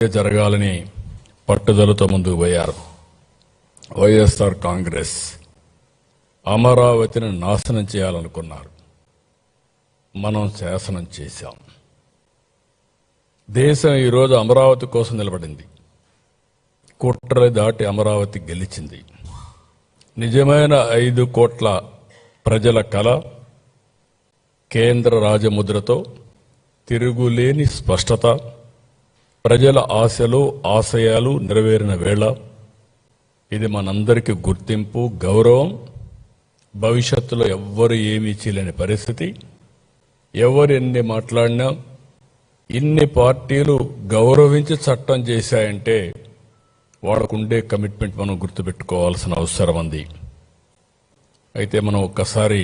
జరగాలని పట్టుదలతో ముందుకు పోయారు. వైఎస్ఆర్ కాంగ్రెస్ అమరావతిని నాశనం చేయాలనుకున్నారు. మనం శాసనం చేశాం. దేశం ఈరోజు అమరావతి కోసం నిలబడింది. కుట్రలు దాటి అమరావతి గెలిచింది. నిజమైన 5 కోట్ల ప్రజల కల కేంద్ర రాజముద్రతో తిరుగులేని స్పష్టత, ప్రజల ఆశలు ఆశయాలు నెరవేరిన వేళ ఇది మనందరికీ గుర్తింపు, గౌరవం. భవిష్యత్తులో ఎవ్వరు ఏమీ చేయలేని పరిస్థితి. ఎవరు ఎన్ని మాట్లాడినా, ఇన్ని పార్టీలు గౌరవించి చట్టం చేశాయంటే వాళ్ళకుండే కమిట్మెంట్ మనం గుర్తుపెట్టుకోవాల్సిన అవసరం ఉంది. అయితే మనం ఒక్కసారి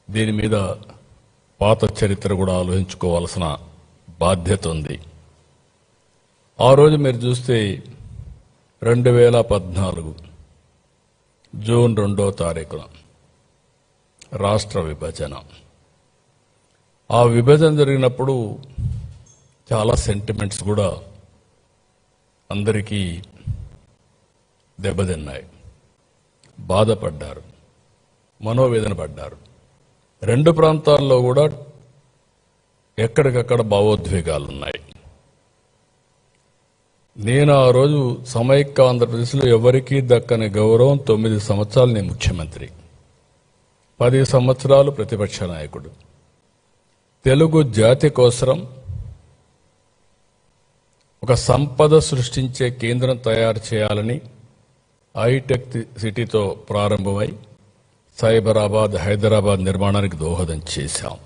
దీని మీద పాత చరిత్ర కూడా ఆలోచించుకోవాల్సిన బాధ్యత ఉంది. ఆ రోజు మీరు చూస్తే 2014 జూన్ 2వ తారీఖున రాష్ట్ర విభజన. ఆ విభజన జరిగినప్పుడు చాలా సెంటిమెంట్స్ కూడా అందరికీ దెబ్బతిన్నాయి. బాధపడ్డారు, మనోవేదన పడ్డారు. 2 ప్రాంతాల్లో కూడా ఎక్కడికక్కడ భావోద్వేగాలున్నాయి. నేను ఆ రోజు సమైక్య ఆంధ్రప్రదేశ్లో ఎవరికీ దక్కని గౌరవం. 9 సంవత్సరాలు నేను ముఖ్యమంత్రి, 10 సంవత్సరాలు ప్రతిపక్ష నాయకుడు. తెలుగు జాతి కోసం ఒక సంపద సృష్టించే కేంద్రం తయారు చేయాలని హైటెక్ సిటీతో ప్రారంభమై సైబరాబాద్, హైదరాబాద్ నిర్మాణానికి దోహదం చేశాం.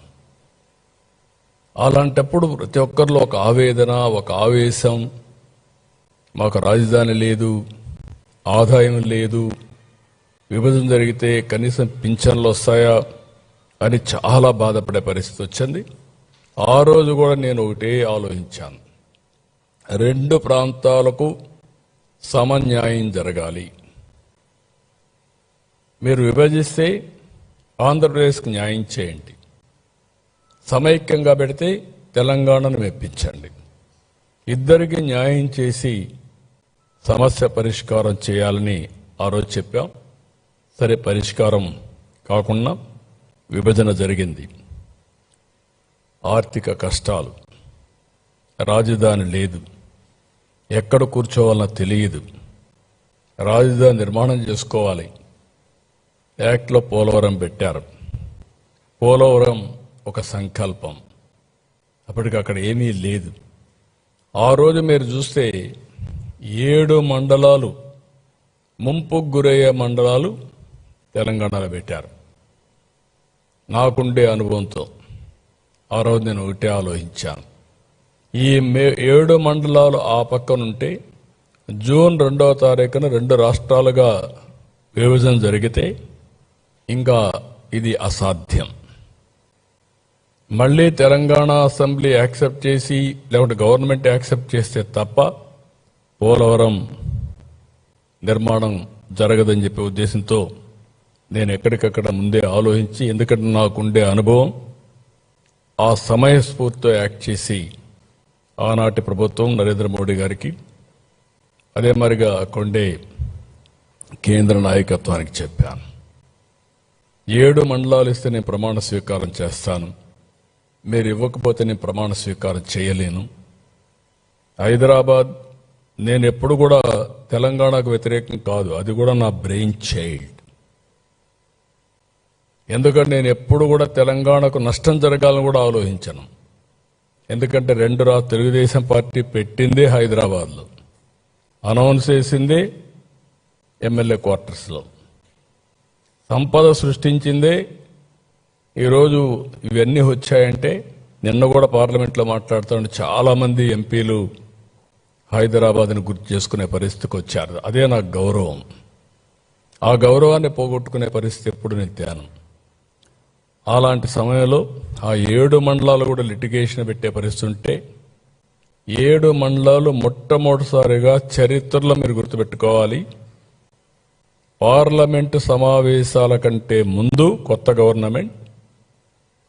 అలాంటప్పుడు ప్రతి ఒక్కరిలో ఒక ఆవేదన, ఒక ఆవేశం. మాకు రాజధాని లేదు, ఆదాయం లేదు, విభజన జరిగితే కనీసం పింఛన్లు వస్తాయా అని చాలా బాధపడే పరిస్థితి వచ్చింది. ఆ రోజు కూడా నేను ఒకటే ఆలోచించాను, 2 ప్రాంతాలకు సమన్యాయం జరగాలి. మీరు విభజిస్తే ఆంధ్రప్రదేశ్కి న్యాయం చేయండి, సమైక్యంగా పెడితే తెలంగాణను మెప్పించండి. ఇద్దరికి న్యాయం చేసి సమస్య పరిష్కారం చేయాలని ఆ రోజు చెప్పాం. సరే, పరిష్కారం కాకుండా విభజన జరిగింది. ఆర్థిక కష్టాలు, రాజధాని లేదు, ఎక్కడ కూర్చోవాలన్నా తెలియదు, రాజధాని నిర్మాణం చేసుకోవాలి. యాక్ట్లో పోలవరం పెట్టారు. పోలవరం ఒక సంకల్పం, అప్పటికక్కడ ఏమీ లేదు. ఆ రోజు మీరు చూస్తే 7 మండలాలు, ముంపుకు గురయ్యే మండలాలు తెలంగాణలో పెట్టారు. నాకుండే అనుభవంతో ఆ రోజు నేను ఒకటే ఆలోచించాను, ఈ 7 మండలాలు ఆ పక్కనుంటే జూన్ 2వ తారీఖున 2 రాష్ట్రాలుగా విభజన జరిగితే ఇంకా ఇది అసాధ్యం. మళ్ళీ తెలంగాణ అసెంబ్లీ యాక్సెప్ట్ చేసి లేకుంటే గవర్నమెంట్ యాక్సెప్ట్ చేస్తే తప్ప పోలవరం నిర్మాణం జరగదని చెప్పే ఉద్దేశంతో నేను ఎక్కడికక్కడ ముందే ఆలోచించి, ఎందుకంటే నాకుండే అనుభవం, ఆ సమయస్ఫూర్తితో యాక్ట్ చేసి ఆనాటి ప్రభుత్వం నరేంద్ర మోడీ గారికి, అదే మరిగా కొండే కేంద్ర నాయకత్వానికి చెప్పాను, 7 మండలాలు ఇస్తే నేను ప్రమాణ స్వీకారం చేస్తాను, మీరు ఇవ్వకపోతే నేను ప్రమాణ స్వీకారం చేయలేను. హైదరాబాద్ నేను ఎప్పుడు కూడా తెలంగాణకు వ్యతిరేకం కాదు, అది కూడా నా బ్రెయిన్ చైల్డ్. ఎందుకంటే నేను ఎప్పుడు కూడా తెలంగాణకు నష్టం జరగాలని కూడా ఆలోచించను. ఎందుకంటే 2 తెలుగుదేశం పార్టీ పెట్టిందే హైదరాబాద్లో, అనౌన్స్ చేసిందే ఎమ్మెల్యే క్వార్టర్స్లో, సంపద సృష్టించిందే. ఈరోజు ఇవన్నీ వచ్చాయంటే, నిన్న కూడా పార్లమెంట్లో మాట్లాడుతుంటే చాలామంది ఎంపీలు హైదరాబాద్ని గుర్తు చేసుకునే పరిస్థితికి వచ్చారు. అదే నాకు గౌరవం. ఆ గౌరవాన్ని పోగొట్టుకునే పరిస్థితి ఎప్పుడు నేను తేను. అలాంటి సమయంలో ఆ 7 మండలాలు కూడా లిటిగేషన్ పెట్టే పరిస్థితి ఉంటే, 7 మండలాలు మొట్టమొదటిసారిగా చరిత్రలో మీరు గుర్తుపెట్టుకోవాలి, పార్లమెంటు సమావేశాల కంటే ముందు కొత్త గవర్నమెంట్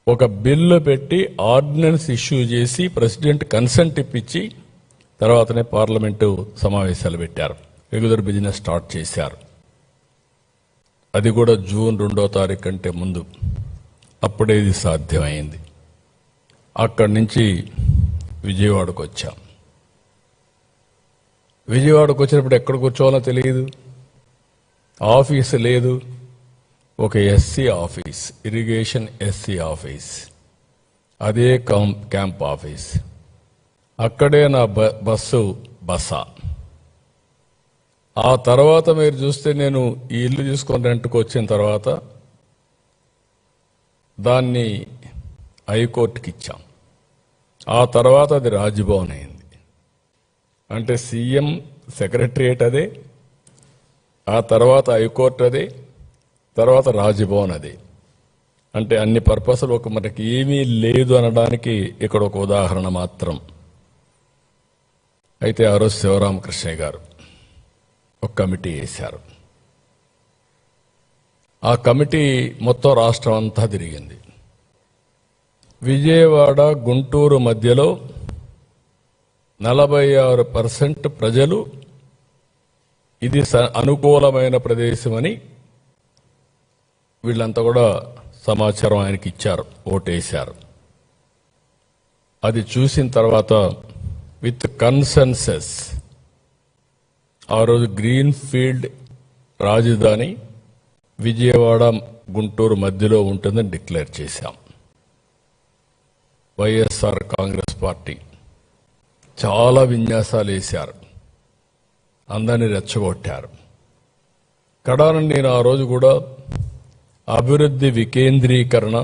ఒక బిల్లు పెట్టి ఆర్డినెన్స్ ఇష్యూ చేసి ప్రెసిడెంట్ కన్సెంట్ ఇప్పించి తర్వాతనే పార్లమెంటు సమావేశాలు పెట్టారు. రెగ్యులర్ బిజినెస్ స్టార్ట్ చేశారు. అది కూడా జూన్ 2వ తారీఖు కంటే ముందు. అప్పుడే ఇది సాధ్యమైంది. అక్కడి నుంచి విజయవాడకు వచ్చాం. విజయవాడకు వచ్చినప్పుడు ఎక్కడ కూర్చోవాలో తెలియదు, ఆఫీసు లేదు. ఒక SC office, irrigation SC office, అదే క్యాంప్ ఆఫీస్. అక్కడే నా బస్సు బస. ఆ తర్వాత మీరు చూస్తే నేను ఈ ఇల్లు తీసుకొని రెంట్కు వచ్చిన తర్వాత దాన్ని హైకోర్టుకి ఇచ్చాం. ఆ తర్వాత అది రాజ్భవన్ అయింది. అంటే సీఎం సెక్రటరియేట్ అదే, ఆ తర్వాత హైకోర్టు అదే, తర్వాత రాజ్భవన్ అదే. అంటే అన్ని పర్పస్లు ఒక మనకి ఏమీ లేదు అనడానికి ఇక్కడ ఒక ఉదాహరణ మాత్రం. అయితే ఆ రోజు శివరామకృష్ణయ్య గారు ఒక కమిటీ వేశారు. ఆ కమిటీ మొత్తం రాష్ట్రం అంతా తిరిగింది. విజయవాడ గుంటూరు మధ్యలో 46% ప్రజలు ఇది అనుకూలమైన ప్రదేశమని వీళ్ళంతా కూడా సమాచారం ఆయనకి ఇచ్చారు, ఓటేశారు. అది చూసిన తర్వాత విత్ కన్సెన్సస్ ఆ రోజు గ్రీన్ ఫీల్డ్ రాజధాని విజయవాడ గుంటూరు మధ్యలో ఉంటుందని డిక్లేర్ చేశాం. వైఎస్ఆర్ కాంగ్రెస్ పార్టీ చాలా విన్యాసాలు వేశారు, అందరినీ రెచ్చగొట్టారు. కడాన నేను ఆ రోజు కూడా అభివృద్ధి వికేంద్రీకరణ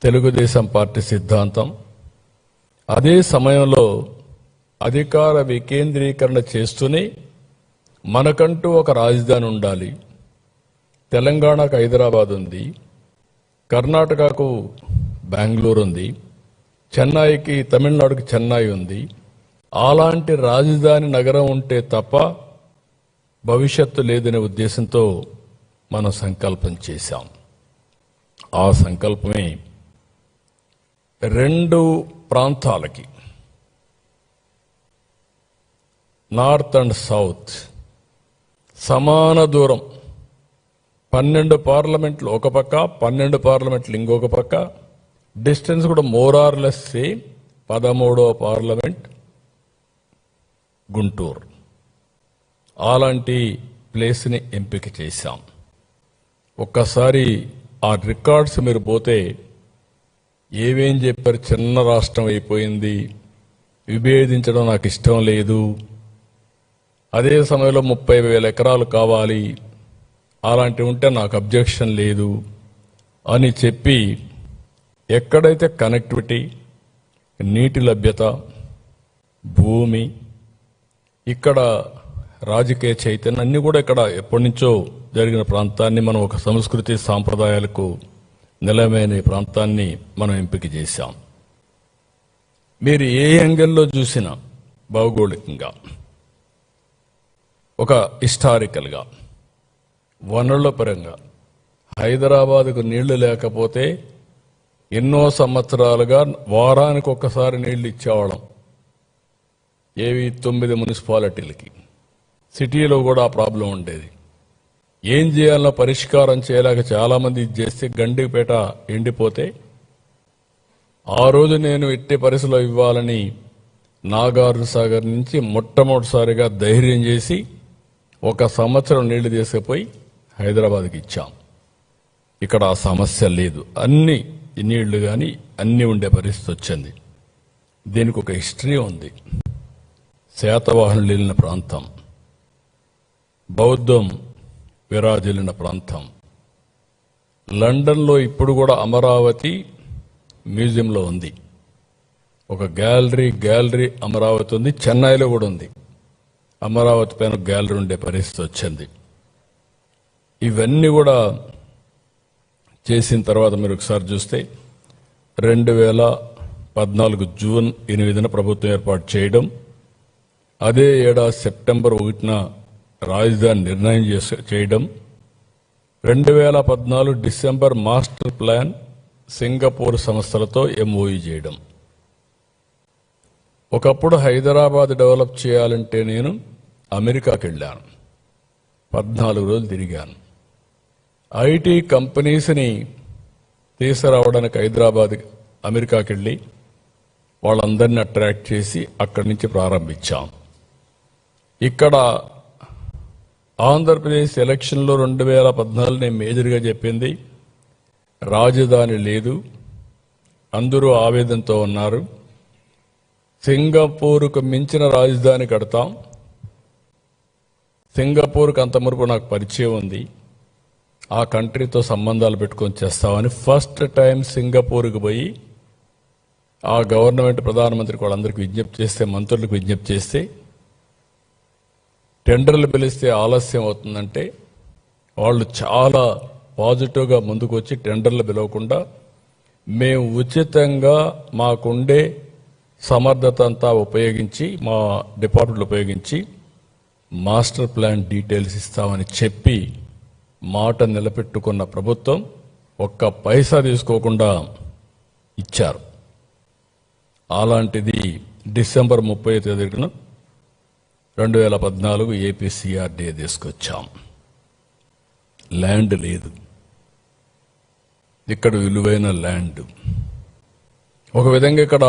తెలుగుదేశం పార్టీ సిద్ధాంతం, అదే సమయంలో అధికార వికేంద్రీకరణ చేస్తూనే మనకంటూ ఒక రాజధాని ఉండాలి. తెలంగాణకు హైదరాబాద్ ఉంది, కర్ణాటకకు బెంగళూరు ఉంది, చెన్నైకి తమిళనాడుకి చెన్నై ఉంది. అలాంటి రాజధాని నగరం ఉంటే తప్ప భవిష్యత్తు లేదనే ఉద్దేశంతో మనం సంకల్పం చేశాం. ఆ సంకల్పమే 2 ప్రాంతాలకి, నార్త్ అండ్ సౌత్ సమాన దూరం, 12 పార్లమెంట్లు ఒక పక్క, 12 పార్లమెంట్లు ఇంకొక పక్క, డిస్టెన్స్ కూడా మోరార్లెస్ సేమ్. 13వ పార్లమెంట్ గుంటూరు. అలాంటి ప్లేస్ని ఎంపిక చేశాం. ఒక్కసారి ఆ రికార్డ్స్ మీరు పోతే ఏమేం చెప్పారు. చిన్న రాష్ట్రం అయిపోయింది, విభేదించడం నాకు ఇష్టం లేదు, అదే సమయంలో 30,000 ఎకరాలు కావాలి, అలాంటివి ఉంటే నాకు అబ్జెక్షన్ లేదు అని చెప్పి ఎక్కడైతే కనెక్టివిటీ, నీటి లభ్యత, భూమి, ఇక్కడ రాజకీయ చైతన్యం అన్నీ కూడా ఇక్కడ ఎప్పటి నుంచో జరిగిన ప్రాంతాన్ని మనం ఒక సంస్కృతి సాంప్రదాయాలకు నిలమైన ప్రాంతాన్ని మనం ఎంపిక చేశాం. మీరు ఏ యాంగిల్లో చూసినా భౌగోళికంగా, ఒక హిస్టారికల్గా, వనరుల పరంగా హైదరాబాద్కు నీళ్లు లేకపోతే ఎన్నో సంవత్సరాలుగా వారానికి ఒక్కసారి నీళ్లు ఇచ్చేవాళ్ళం. ఏవి 9 మున్సిపాలిటీలకి. సిటీలో కూడా ఆ ప్రాబ్లం ఉండేది. ఏం చేయాలన్నా పరిష్కారం చేయలేక చాలామంది చేస్తే గండిపేట ఎండిపోతే ఆ రోజు నేను ఎట్టి పరిస్థితిలో ఇవ్వాలని నాగార్జున సాగర్ నుంచి మొట్టమొదటిసారిగా ధైర్యం చేసి 1 సంవత్సరం నీళ్లు తీసుకుపోయి హైదరాబాద్కి ఇచ్చాం. ఇక్కడ ఆ సమస్య లేదు, అన్ని నీళ్లు కానీ అన్నీ ఉండే పరిస్థితి వచ్చింది. దీనికి ఒక హిస్టరీ ఉంది. శాతవాహనులు వెళ్ళిన ప్రాంతం, బౌద్ధం విరాజిల్లిన ప్రాంతం. లండన్లో ఇప్పుడు కూడా అమరావతి మ్యూజియంలో ఉంది. ఒక గ్యాలరీ అమరావతి ఉంది. చెన్నైలో కూడా ఉంది. అమరావతి పైన గ్యాలరీ ఉండే పరిస్థితి వచ్చింది. ఇవన్నీ కూడా చేసిన తర్వాత మీరు ఒకసారి చూస్తే 2014 జూన్ 8న ప్రభుత్వం ఏర్పాటు చేయడం, అదే ఏడాది సెప్టెంబర్ 1న రాజధాని నిర్ణయం చేయడం, 2014 డిసెంబర్ మాస్టర్ ప్లాన్ సింగపూర్ సంస్థలతో ఎంఓయూ చేయడం. ఒకప్పుడు హైదరాబాద్ డెవలప్ చేయాలంటే నేను అమెరికాకి వెళ్ళాను. 14 రోజులు తిరిగాను. ఐటీ కంపెనీస్ని తీసుకురావడానికి హైదరాబాద్ అమెరికాకి వెళ్ళి వాళ్ళందరినీ అట్రాక్ట్ చేసి అక్కడి నుంచి ప్రారంభించాం. ఇక్కడ ఆంధ్రప్రదేశ్ ఎలక్షన్లో 2014 నేను మేజర్గా చెప్పింది రాజధాని లేదు, అందరూ ఆవేదనతో ఉన్నారు. సింగపూర్కు మించిన రాజధాని కడతాం. సింగపూర్కు అంత మునుపు నాకు పరిచయం ఉంది, ఆ కంట్రీతో సంబంధాలు పెట్టుకొని చేస్తామని ఫస్ట్ టైం సింగపూర్కు పోయి ఆ గవర్నమెంట్ ప్రధానమంత్రికి వాళ్ళందరికీ విజ్ఞప్తి చేస్తే, మంత్రులకు విజ్ఞప్తి చేస్తే టెండర్లు పిలిస్తే ఆలస్యం అవుతుందంటే వాళ్ళు చాలా పాజిటివ్గా ముందుకు వచ్చి టెండర్లు పిలవకుండా మేము ఉచితంగా మాకుండే సమర్థత అంతా ఉపయోగించి, మా డిపార్ట్మెంట్లు ఉపయోగించి మాస్టర్ ప్లాన్ డీటెయిల్స్ ఇస్తామని చెప్పి మాట నిలబెట్టుకున్న ప్రభుత్వం ఒక్క పైసా తీసుకోకుండా ఇచ్చారు. అలాంటిది డిసెంబర్ 30వ తేదీన 2014 ఏపీసీఆర్డీఏ తీసుకొచ్చాం. ల్యాండ్ లేదు, ఇక్కడ విలువైన ల్యాండ్. ఒక విధంగా ఇక్కడ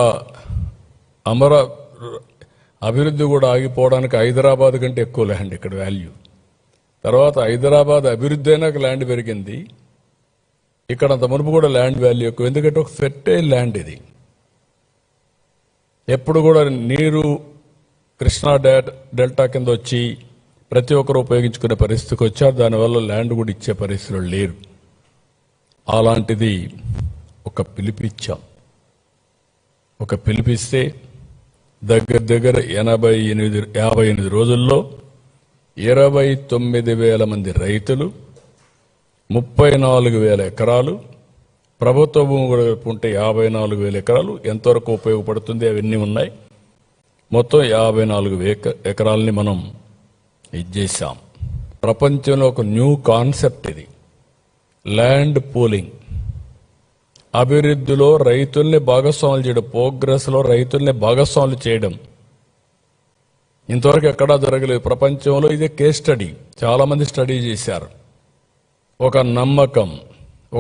అభివృద్ధి కూడా ఆగిపోవడానికి హైదరాబాద్ కంటే ఎక్కువ ల్యాండ్ ఇక్కడ వాల్యూ. తర్వాత హైదరాబాద్ అభివృద్ధి అయినాక ల్యాండ్ పెరిగింది, ఇక్కడ అంత మునుపు కూడా ల్యాండ్ వాల్యూ ఎక్కువ. ఎందుకంటే ఒక ఫెర్టైల్ ల్యాండ్ ఇది. ఎప్పుడు కూడా నీరు కృష్ణా డెల్టా కింద వచ్చి ప్రతి ఒక్కరు ఉపయోగించుకునే పరిస్థితికి వచ్చారు. దానివల్ల ల్యాండ్ కూడా ఇచ్చే పరిస్థితులు లేరు. అలాంటిది ఒక పిలిపిచ్చాం. ఒక పిలిపిస్తే దగ్గర 58 రోజుల్లో 29,000 మంది రైతులు, 34,000 ఎకరాలు, ప్రభుత్వ భూమి కూడా ఉంటే 54,000 ఎకరాలు ఎంతవరకు ఉపయోగపడుతుంది అవన్నీ ఉన్నాయి. మొత్తం 54,000 ఎకరాలని మనం ఇచ్చేసాం. ప్రపంచంలో ఒక న్యూ కాన్సెప్ట్ ఇది, ల్యాండ్ పూలింగ్. అభివృద్ధిలో రైతుల్ని భాగస్వాములు చేయడం, ప్రోగ్రెస్లో రైతుల్ని భాగస్వాములు చేయడం ఇంతవరకు ఎక్కడా జరగలేదు ప్రపంచంలో. ఇదే కేస్ స్టడీ, చాలా మంది స్టడీ చేశారు. ఒక నమ్మకం,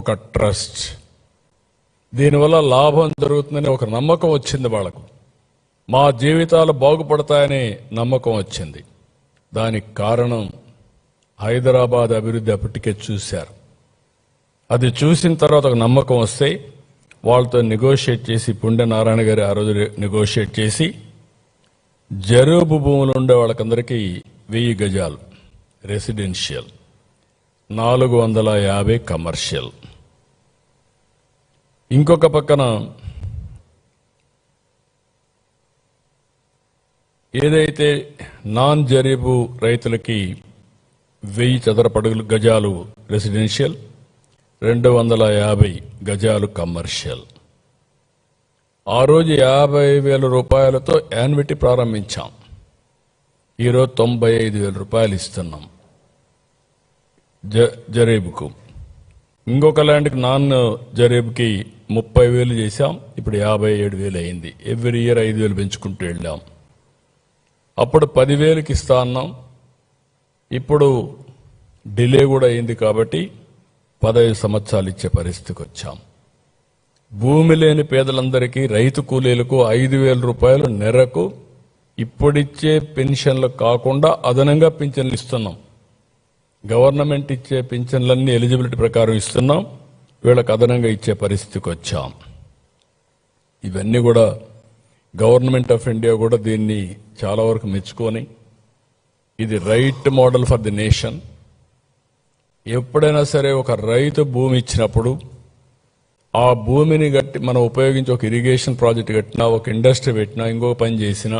ఒక ట్రస్ట్, దీనివల్ల లాభం జరుగుతుందని ఒక నమ్మకం వచ్చింది వాళ్ళకు. మా జీవితాలు బాగుపడతాయనే నమ్మకం వచ్చింది. దానికి కారణం హైదరాబాద్ అభివృద్ధి అప్పటికే చూశారు. అది చూసిన తర్వాత ఒక నమ్మకం వస్తే వాళ్ళతో నెగోషియేట్ చేసి, పుండె నారాయణ గారు ఆ రోజు నెగోషియేట్ చేసి జరూబు భూములు ఉండే వాళ్ళకందరికీ 1000 గజాలు రెసిడెన్షియల్, 450 కమర్షియల్. ఇంకొక పక్కన ఏదైతే నాన్ జరీబు రైతులకి 1000 చదరపు గజాలు రెసిడెన్షియల్, 250 గజాలు కమర్షియల్. ఆ రోజు 50,000 రూపాయలతో యాన్యుటీ ప్రారంభించాం. ఈరోజు 95,000 రూపాయలు ఇస్తున్నాం జరీబుకు. ఇంకొక ల్యాండ్కి నాన్ జరీబుకి 30,000 చేశాం, ఇప్పుడు 57,000 అయింది. ఎవ్రీ ఇయర్ 5,000 పెంచుకుంటూ వెళ్ళాం. అప్పుడు 10,000కి ఇస్తా అన్నాం, ఇప్పుడు డిలే కూడా అయింది కాబట్టి 15 సంవత్సరాలు ఇచ్చే పరిస్థితికి వచ్చాం. భూమి లేని పేదలందరికీ, రైతు కూలీలకు 5,000 రూపాయలు నెలకు ఇప్పుడిచ్చే పెన్షన్లు కాకుండా అదనంగా పింఛన్లు ఇస్తున్నాం. గవర్నమెంట్ ఇచ్చే పింఛన్లన్నీ ఎలిజిబిలిటీ ప్రకారం ఇస్తున్నాం, వీళ్ళకి అదనంగా ఇచ్చే పరిస్థితికి వచ్చాం. ఇవన్నీ కూడా గవర్నమెంట్ ఆఫ్ ఇండియా కూడా దీన్ని చాలా వరకు మెచ్చుకొని, ఇది right model for the nation. ఎప్పుడైనా సరే ఒక రైతు భూమి ఇచ్చినప్పుడు ఆ భూమిని గట్టి మనం ఉపయోగించి ఒక ఇరిగేషన్ ప్రాజెక్ట్ కట్టినా, ఒక ఇండస్ట్రీ పెట్టినా, ఇంకొక పని చేసినా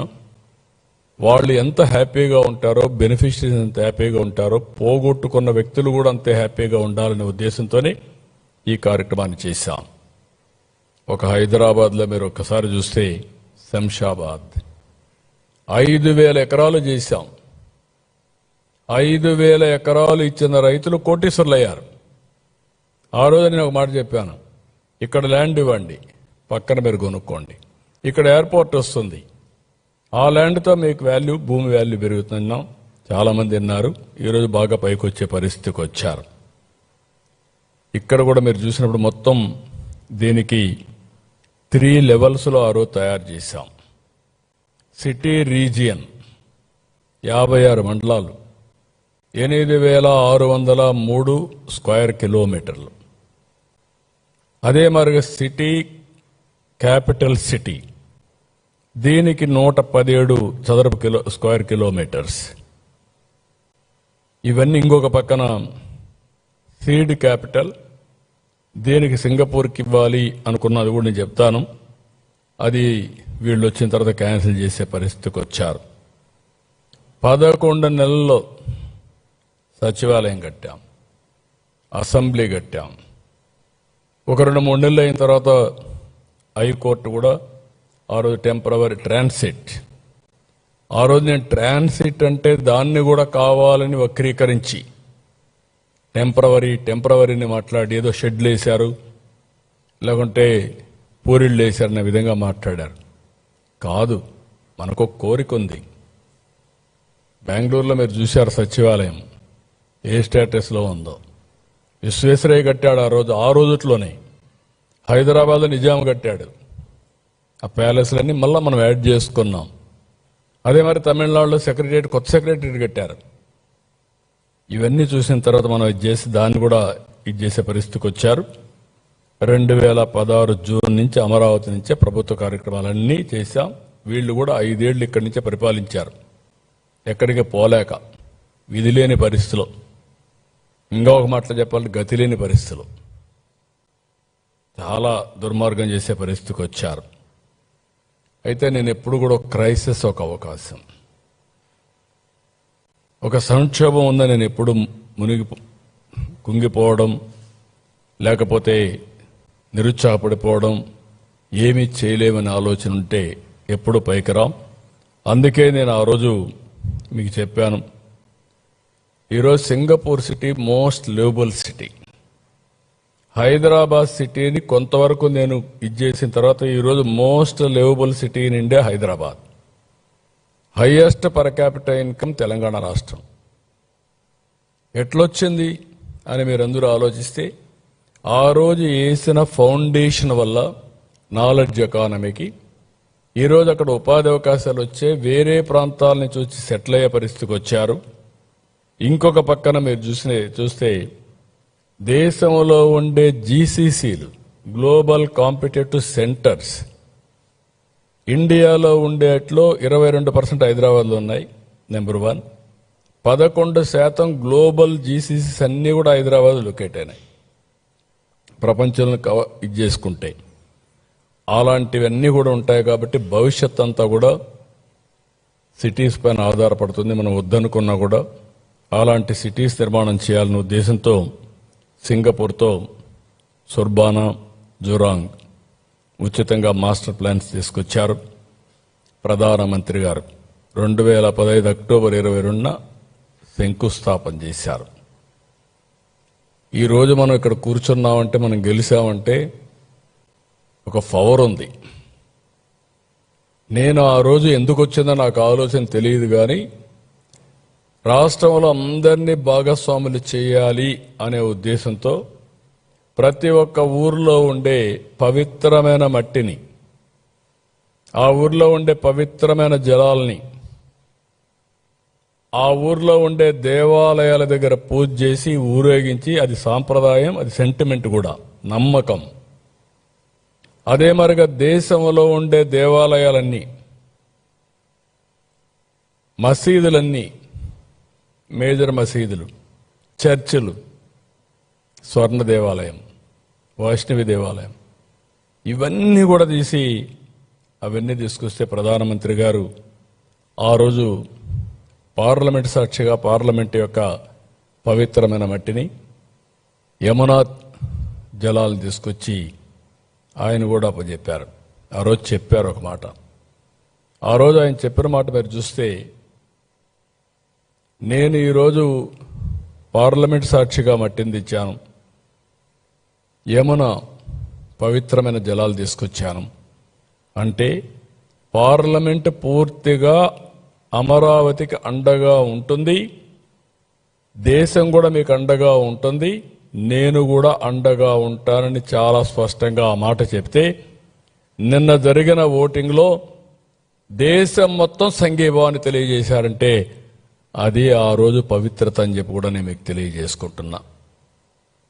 వాళ్ళు ఎంత హ్యాపీగా ఉంటారో, బెనిఫిషరీస్ ఎంత హ్యాపీగా ఉంటారో, పోగొట్టుకున్న వ్యక్తులు కూడా అంతే హ్యాపీగా ఉండాలనే ఉద్దేశంతోనే ఈ కార్యక్రమాన్ని చేశాం. ఒక హైదరాబాద్లో మీరు ఒక్కసారి చూస్తే శంషాబాద్ 5,000 ఎకరాలు చేశాం. 5,000 ఎకరాలు ఇచ్చిన రైతులు కోటీశ్వరులు అయ్యారు. ఆ రోజు నేను ఒక మాట చెప్పాను, ఇక్కడ ల్యాండ్ ఇవ్వండి, పక్కన మీరు కొనుక్కోండి, ఇక్కడ ఎయిర్పోర్ట్ వస్తుంది, ఆ ల్యాండ్తో మీకు వాల్యూ, భూమి వాల్యూ పెరుగుతున్నాం. చాలామంది విన్నారు. ఈరోజు బాగా పైకి వచ్చే పరిస్థితికి వచ్చారు. ఇక్కడ కూడా మీరు చూసినప్పుడు మొత్తం దీనికి 3 లెవెల్స్లో ఆ రోజు తయారు చేశాం. సిటీ రీజియన్ 56 మండలాలు, 8,603 స్క్వేర్ కిలోమీటర్లు. అదే మరిగా సిటీ క్యాపిటల్ సిటీ, దీనికి 117 చదరపు స్క్వేర్ కిలోమీటర్స్. ఇవన్నీ ఇంకొక పక్కన సీడ్ క్యాపిటల్, దీనికి సింగపూర్కి ఇవ్వాలి అనుకున్నది కూడా నేను చెప్తాను. అది వీళ్ళు వచ్చిన తర్వాత క్యాన్సిల్ చేసే పరిస్థితికి వచ్చారు. 11 నెలల్లో సచివాలయం కట్టాం, అసెంబ్లీ కట్టాం. ఒక 2-3 నెలలు అయిన తర్వాత హైకోర్టు కూడా ఆ రోజు టెంపరవరీ ట్రాన్సిట్. ఆ రోజు నేను ట్రాన్సిట్ అంటే దాన్ని కూడా కావాలని వక్రీకరించి టెంపరవరీని మాట్లాడి ఏదో షెడ్లు వేశారు, లేకుంటే పూరిళ్ళు వేశారనే విధంగా మాట్లాడారు. కాదు, మనకు ఒక కోరిక ఉంది. బెంగళూరులో మీరు చూశారు సచివాలయం ఏ స్టేటస్లో ఉందో. విశ్వేశ్వరయ్య కట్టాడు ఆ రోజుట్లోనే. హైదరాబాద్లో నిజాం కట్టాడు. ఆ ప్యాలెస్లన్నీ మళ్ళీ మనం యాడ్ చేసుకున్నాం. అదే మరి తమిళనాడులో కొత్త సెక్రటరియట్ కట్టారు. ఇవన్నీ చూసిన తర్వాత మనం ఇది చేసి దాన్ని కూడా ఇది చేసే పరిస్థితికి వచ్చారు. 2016 జూన్ నుంచి అమరావతి నుంచే ప్రభుత్వ కార్యక్రమాలన్నీ చేశాం. వీళ్ళు కూడా 5 ఏళ్ళు ఇక్కడి నుంచే పరిపాలించారు, ఎక్కడికి పోలేక, విధి లేని పరిస్థితిలో. ఇంకా ఒక మాటలో చెప్పాలంటే గతి లేని పరిస్థితులు, చాలా దుర్మార్గం చేసే పరిస్థితికి వచ్చారు. అయితే నేను ఎప్పుడు కూడా క్రైసిస్ ఒక అవకాశం, ఒక సంక్షోభం ఉందని నేను ఎప్పుడు కుంగిపోవడం, లేకపోతే నిరుత్సాహపడిపోవడం, ఏమీ చేయలేమని ఆలోచన ఉంటే ఎప్పుడు పైకిరాం. అందుకే నేను ఆ రోజు మీకు చెప్పాను, ఈరోజు Singapore city most liveable city. Hyderabad సిటీని కొంతవరకు నేను ఇది చేసిన తర్వాత ఈరోజు most liveable city in India Hyderabad. Highest per capital income Telangana రాష్ట్రం. ఎట్లొచ్చింది అని మీరందరూ ఆలోచిస్తే, ఆ రోజు వేసిన ఫౌండేషన్ వల్ల నాలెడ్జ్ ఎకానమీకి ఈరోజు అక్కడ ఉపాధి అవకాశాలు వచ్చే, వేరే ప్రాంతాల నుంచి వచ్చి సెటిల్ అయ్యే పరిస్థితికి వచ్చారు. ఇంకొక పక్కన మీరు చూస్తే దేశంలో ఉండే జీసీసీలు, గ్లోబల్ కాంపిటేటివ్ సెంటర్స్, ఇండియాలో ఉండేట్లో 22% హైదరాబాద్లో ఉన్నాయి, నెంబర్ 1. 11% గ్లోబల్ జీసీసీస్ అన్నీ కూడా హైదరాబాద్ లొకేట్ అయినాయి ప్రపంచంలో ఇది చేసుకుంటే. అలాంటివన్నీ కూడా ఉంటాయి కాబట్టి భవిష్యత్ అంతా కూడా సిటీస్ పైన ఆధారపడుతుంది. మనం వద్దనుకున్నా కూడా అలాంటి సిటీస్ నిర్మాణం చేయాలనే ఉద్దేశంతో సింగపూర్తో సుర్బానా, జురాంగ్ ఉచితంగా మాస్టర్ ప్లాన్స్ తీసుకొచ్చారు. ప్రధానమంత్రి గారు 2015 అక్టోబర్ 22న శంకుస్థాపన చేశారు. ఈరోజు మనం ఇక్కడ కూర్చున్నామంటే, మనం గెలిచామంటే ఒక పవర్ ఉంది. నేను ఆ రోజు ఎందుకు వచ్చిందో నాకు ఆలోచన తెలియదు, కానీ రాష్ట్రంలో అందరినీ భాగస్వాములు చేయాలి అనే ఉద్దేశంతో ప్రతి ఒక్క ఊర్లో ఉండే పవిత్రమైన మట్టిని, ఆ ఊర్లో ఉండే పవిత్రమైన జలాల్ని, ఆ ఊర్లో ఉండే దేవాలయాల దగ్గర పూజ చేసి ఊరేగించి, అది సాంప్రదాయం, అది సెంటిమెంట్ కూడా, నమ్మకం. అదే మరిగా దేశంలో ఉండే దేవాలయాలన్నీ, మసీదులన్నీ, మేజర్ మసీదులు, చర్చిలు, స్వర్ణ దేవాలయం, వైష్ణవి దేవాలయం, ఇవన్నీ కూడా తీసి అవన్నీ తీసుకొస్తే ప్రధానమంత్రి గారు ఆ రోజు పార్లమెంట్ సాక్షిగా పార్లమెంట్ యొక్క పవిత్రమైన మట్టిని, యమునా జలాలు తీసుకొచ్చి ఆయన కూడా అప్పచెప్పారు. ఆ రోజు చెప్పారు ఒక మాట. ఆ రోజు ఆయన చెప్పిన మాట మీరు చూస్తే, నేను ఈరోజు పార్లమెంట్ సాక్షిగా మట్టిని తెచ్చాను, యమున పవిత్రమైన జలాలు తీసుకొచ్చాను అంటే పార్లమెంట్ పూర్తిగా అమరావతికి అండగా ఉంటుంది, దేశం కూడా మీకు అండగా ఉంటుంది, నేను కూడా అండగా ఉంటానని చాలా స్పష్టంగా ఆ మాట చెప్తే నిన్న జరిగిన ఓటింగ్లో దేశం మొత్తం సంఘీభావాన్ని తెలియజేశారంటే అది ఆ రోజు పవిత్రత అని చెప్పి కూడా నేను మీకు తెలియజేసుకుంటున్నా.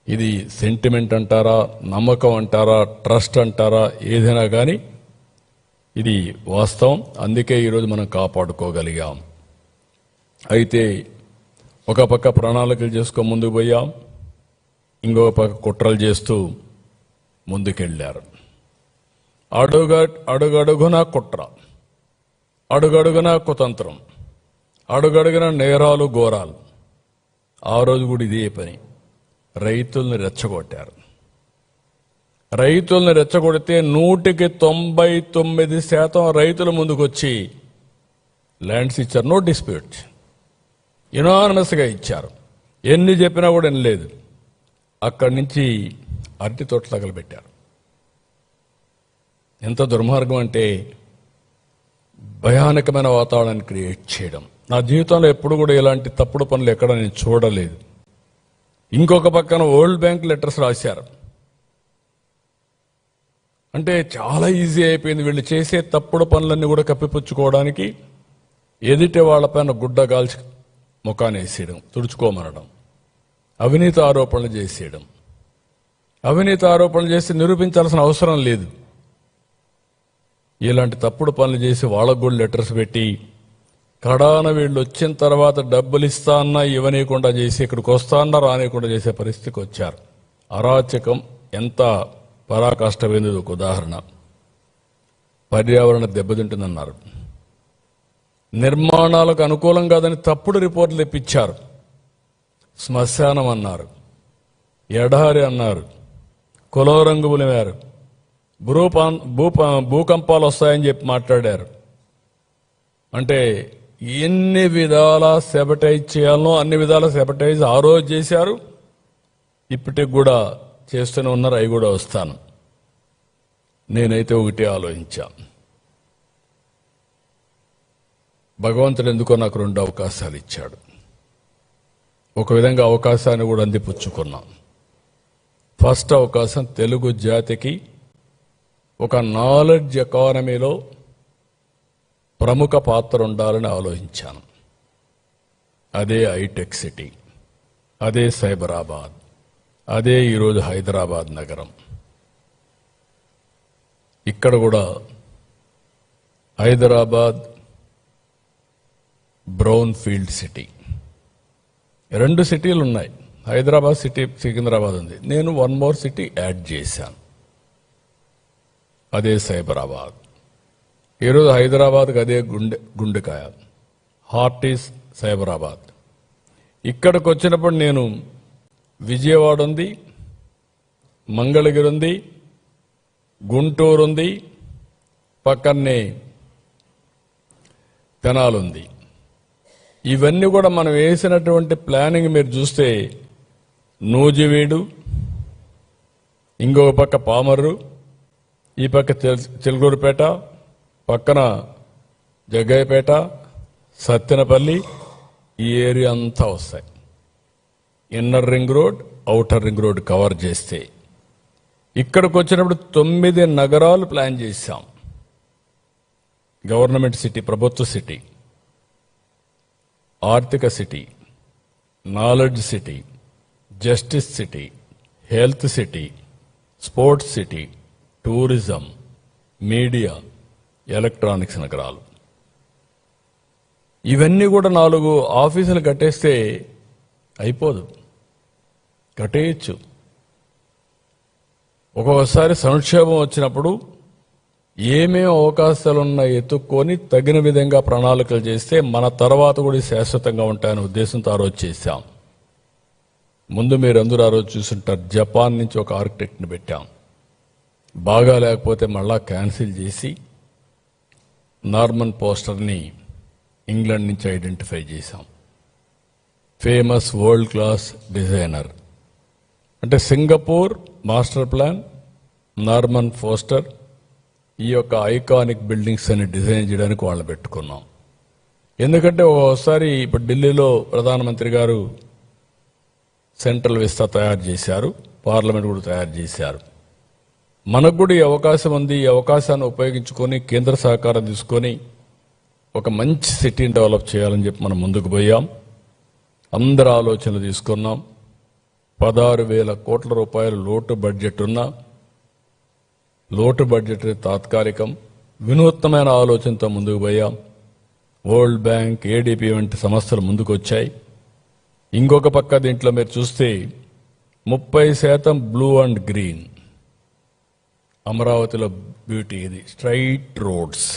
ఇది సెంటిమెంట్ అంటారా, నమ్మకం అంటారా, ట్రస్ట్ అంటారా, ఏదైనా కానీ ఇది వాస్తవం. అందుకే ఈరోజు మనం కాపాడుకోగలిగాం. అయితే ఒక పక్క ప్రణాళికలు చేసుకో ముందుకు పోయాం, ఇంకొక పక్క కుట్రలు చేస్తూ ముందుకెళ్ళారు. అడుగడుగున కుట్ర, అడుగడుగున కుతంత్రం, అడుగడుగున నేరాలు ఘోరాలు. ఆ రోజు కూడా ఇదే పని. రైతుల్ని రెచ్చగొట్టారు. రైతుల్ని రెచ్చగొడితే 99% రైతుల ముందుకొచ్చి ల్యాండ్స్ ఇచ్చారు. నో డిస్ప్యూట్, యునానిమస్గా ఇచ్చారు. ఎన్ని చెప్పినా కూడా వినలేదు. అక్కడి నుంచి అరటి తోటలు తగలబెట్టారు. ఎంత దుర్మార్గం అంటే భయానకమైన వాతావరణాన్ని క్రియేట్ చేయడం. నా జీవితంలో ఎప్పుడు కూడా ఇలాంటి తప్పుడు పనులు ఎక్కడ నేను చూడలేదు. ఇంకొక పక్కన వరల్డ్ బ్యాంక్ లెటర్స్ రాశారు. అంటే చాలా ఈజీ అయిపోయింది వీళ్ళు చేసే తప్పుడు పనులన్నీ కూడా కప్పిపుచ్చుకోవడానికి. ఎదుటి వాళ్ళపైన గుడ్డ గాల్చి ముఖాన్ని వేసేయడం, తుడుచుకోమనడం, అవినీతి ఆరోపణలు చేసేయడం. అవినీతి ఆరోపణలు చేసి నిరూపించాల్సిన అవసరం లేదు. ఇలాంటి తప్పుడు పనులు చేసి వాళ్ళకు కూడా లెటర్స్ పెట్టి కడాన వీళ్ళు వచ్చిన తర్వాత డబ్బులు ఇస్తా అన్నా ఇవ్వనీయకుండా చేసి ఇక్కడికి వస్తా అన్నా రానియకుండా చేసే పరిస్థితికి వచ్చారు. అరాచకం ఎంత పరాకాష్ఠమైంది. ఒక ఉదాహరణ, పర్యావరణ దెబ్బతింటుందన్నారు, నిర్మాణాలకు అనుకూలం కాదని తప్పుడు రిపోర్టులు తెప్పించారు, శ్మశానం అన్నారు, ఎడారి అన్నారు, కులం రంగు పులిమారు, భూకంపాలు వస్తాయని చెప్పి మాట్లాడారు. అంటే ఎన్ని విధాల సెబటైజ్ చేయాలనో అన్ని విధాల సెబటైజ్ ఆ రోజు చేశారు, ఇప్పటికి కూడా చేస్తూనే ఉన్నారు. అవి కూడా వస్తాను. నేనైతే ఒకటే ఆలోచించా, భగవంతుడు ఎందుకో నాకు 2 అవకాశాలు ఇచ్చాడు. ఒక విధంగా అవకాశాన్ని కూడా అందిపుచ్చుకున్నాం. ఫస్ట్ అవకాశం తెలుగు జాతికి ఒక నాలెడ్జ్ ఎకానమీలో ప్రముఖ పాత్ర ఉండాలని ఆలోచించాను. అదే హైటెక్ సిటీ, అదే సైబరాబాద్, అదే ఈరోజు హైదరాబాద్ నగరం. ఇక్కడ కూడా హైదరాబాద్ బ్రౌన్ ఫీల్డ్ సిటీ, 2 సిటీలు ఉన్నాయి. హైదరాబాద్ సిటీ, సికింద్రాబాద్ ఉంది. నేను 1 మోర్ సిటీ యాడ్ చేశాను, అదే సైబరాబాద్. ఈరోజు హైదరాబాద్కి అదే గుండెకాయ, హార్ట్ ఈజ్ సైబరాబాద్. ఇక్కడికి వచ్చినప్పుడు నేను విజయవాడ ఉంది, మంగళగిరి ఉంది, గుంటూరు ఉంది, పక్కనే తెనాలి ఉంది. ఇవన్నీ కూడా మనం వేసినటువంటి ప్లానింగ్ మీరు చూస్తే నూజివీడు, ఇంకొక పక్క పామర్రు, ఈ పక్క చిలుకూరుపేట, పక్కన జగ్గయ్యపేట, సత్తెనపల్లి, ఈ ఏరియా అంతా వస్తాయి. Inner ring road, outer ring road cover చేస్తే ఇక్కడికి వచ్చినప్పుడు 9 నగరాలు ప్లాన్ చేశాం. గవర్నమెంట్ సిటీ, ప్రభుత్వ సిటీ, ఆర్థిక city, knowledge city, justice city, health city, sports city, tourism, media, electronics నగరాలు. ఇవన్నీ కూడా 4 ఆఫీసులు కట్టేస్తే అయిపోదు, కట్టేయచ్చు. ఒక్కొక్కసారి సంక్షేమం వచ్చినప్పుడు ఏమేమి అవకాశాలున్నా ఎత్తుక్కొని తగిన విధంగా ప్రణాళికలు చేస్తే మన తర్వాత కూడా శాశ్వతంగా ఉంటాయనే ఉద్దేశంతో ఆ రోజు చేశాం. ముందు మీరందరూ ఆ రోజు చూసుంటారు, జపాన్ నుంచి ఒక ఆర్కిటెక్ట్ని పెట్టాం. బాగా లేకపోతే మళ్ళా క్యాన్సిల్ చేసి నార్మన్ పోస్టర్ని ఇంగ్లాండ్ నుంచి ఐడెంటిఫై చేశాం. ఫేమస్ వరల్డ్ క్లాస్ డిజైనర్ అంటే Singapore master plan, Norman foster, ఈ యొక్క ఐకానిక్ బిల్డింగ్స్ అని డిజైన్ చేయడానికి వాళ్ళని పెట్టుకున్నాం. ఎందుకంటే ఓసారి ఇప్పుడు ఢిల్లీలో ప్రధానమంత్రి గారు సెంట్రల్ విస్తా తయారు చేశారు, పార్లమెంట్ కూడా తయారు చేశారు. మనకు కూడా ఈ అవకాశం ఉంది. ఈ అవకాశాన్ని ఉపయోగించుకొని కేంద్ర సహకారం తీసుకొని ఒక మంచి సిటీని డెవలప్ చేయాలని చెప్పి మనం ముందుకు పోయాం. అందరి ఆలోచనలు తీసుకున్నాం. 16,000 కోట్ల రూపాయలు లోటు బడ్జెట్ ఉన్న లోటు బడ్జెట్ తాత్కాలికం, వినూత్నమైన ఆలోచనతో ముందుకు పోయాం. వరల్డ్ బ్యాంక్, ఏడీపీ వంటి సంస్థలు ముందుకు వచ్చాయి. ఇంకొక పక్క దీంట్లో మీరు చూస్తే 30% బ్లూ అండ్ గ్రీన్, అమరావతిలో బ్యూటీ ఇది, స్ట్రైట్ రోడ్స్.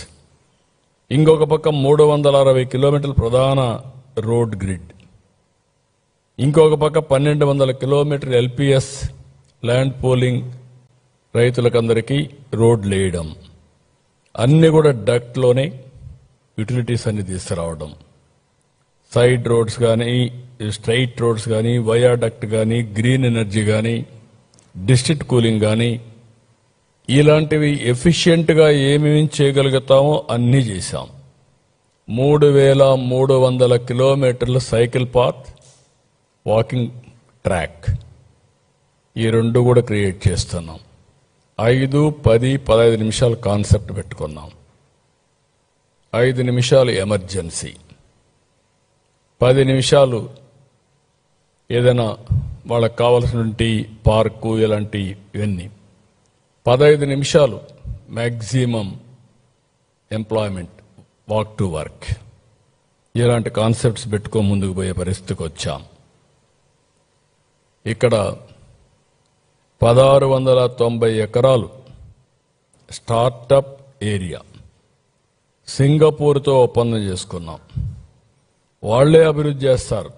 ఇంకొక పక్క 360 కిలోమీటర్ల ప్రధాన రోడ్ గ్రిడ్. ఇంకొక పక్క 1200 కిలోమీటర్ల ఎల్పిఎస్ ల్యాండ్ పూలింగ్, రైతులకందరికీ రోడ్లు వేయడం. అన్ని కూడా డక్ట్లోనే యూటిలిటీస్ అన్ని తీసుకురావడం. సైడ్ రోడ్స్ కానీ, స్ట్రైట్ రోడ్స్ కానీ, వయాడక్ట్ కానీ, గ్రీన్ ఎనర్జీ కానీ, డిస్ట్రిక్ట్ కూలింగ్ కానీ, ఇలాంటివి ఎఫిషియెంట్గా ఏమేమి చేయగలుగుతామో అన్నీ చేశాం. 3,300 కిలోమీటర్ల సైకిల్ పాత్, వాకింగ్ ట్రాక్, ఈ రెండు కూడా క్రియేట్ చేస్తున్నాం. 5, 10, 15 నిమిషాలు కాన్సెప్ట్ పెట్టుకున్నాం. 5 నిమిషాలు ఎమర్జెన్సీ, 10 నిమిషాలు ఏదైనా వాళ్ళకి కావాల్సినటువంటి పార్కు ఇలాంటి ఇవన్నీ, 15 నిమిషాలు maximum employment, walk to work. ఇలాంటి కాన్సెప్ట్స్ పెట్టుకో ముందుకు పోయే పరిస్థితికి వచ్చాం. ఇక్కడ 1690 ఎకరాలు స్టార్టప్ ఏరియా సింగపూర్తో ఒప్పందం చేసుకున్నాం. వాళ్లే అభివృద్ధి చేస్తారు.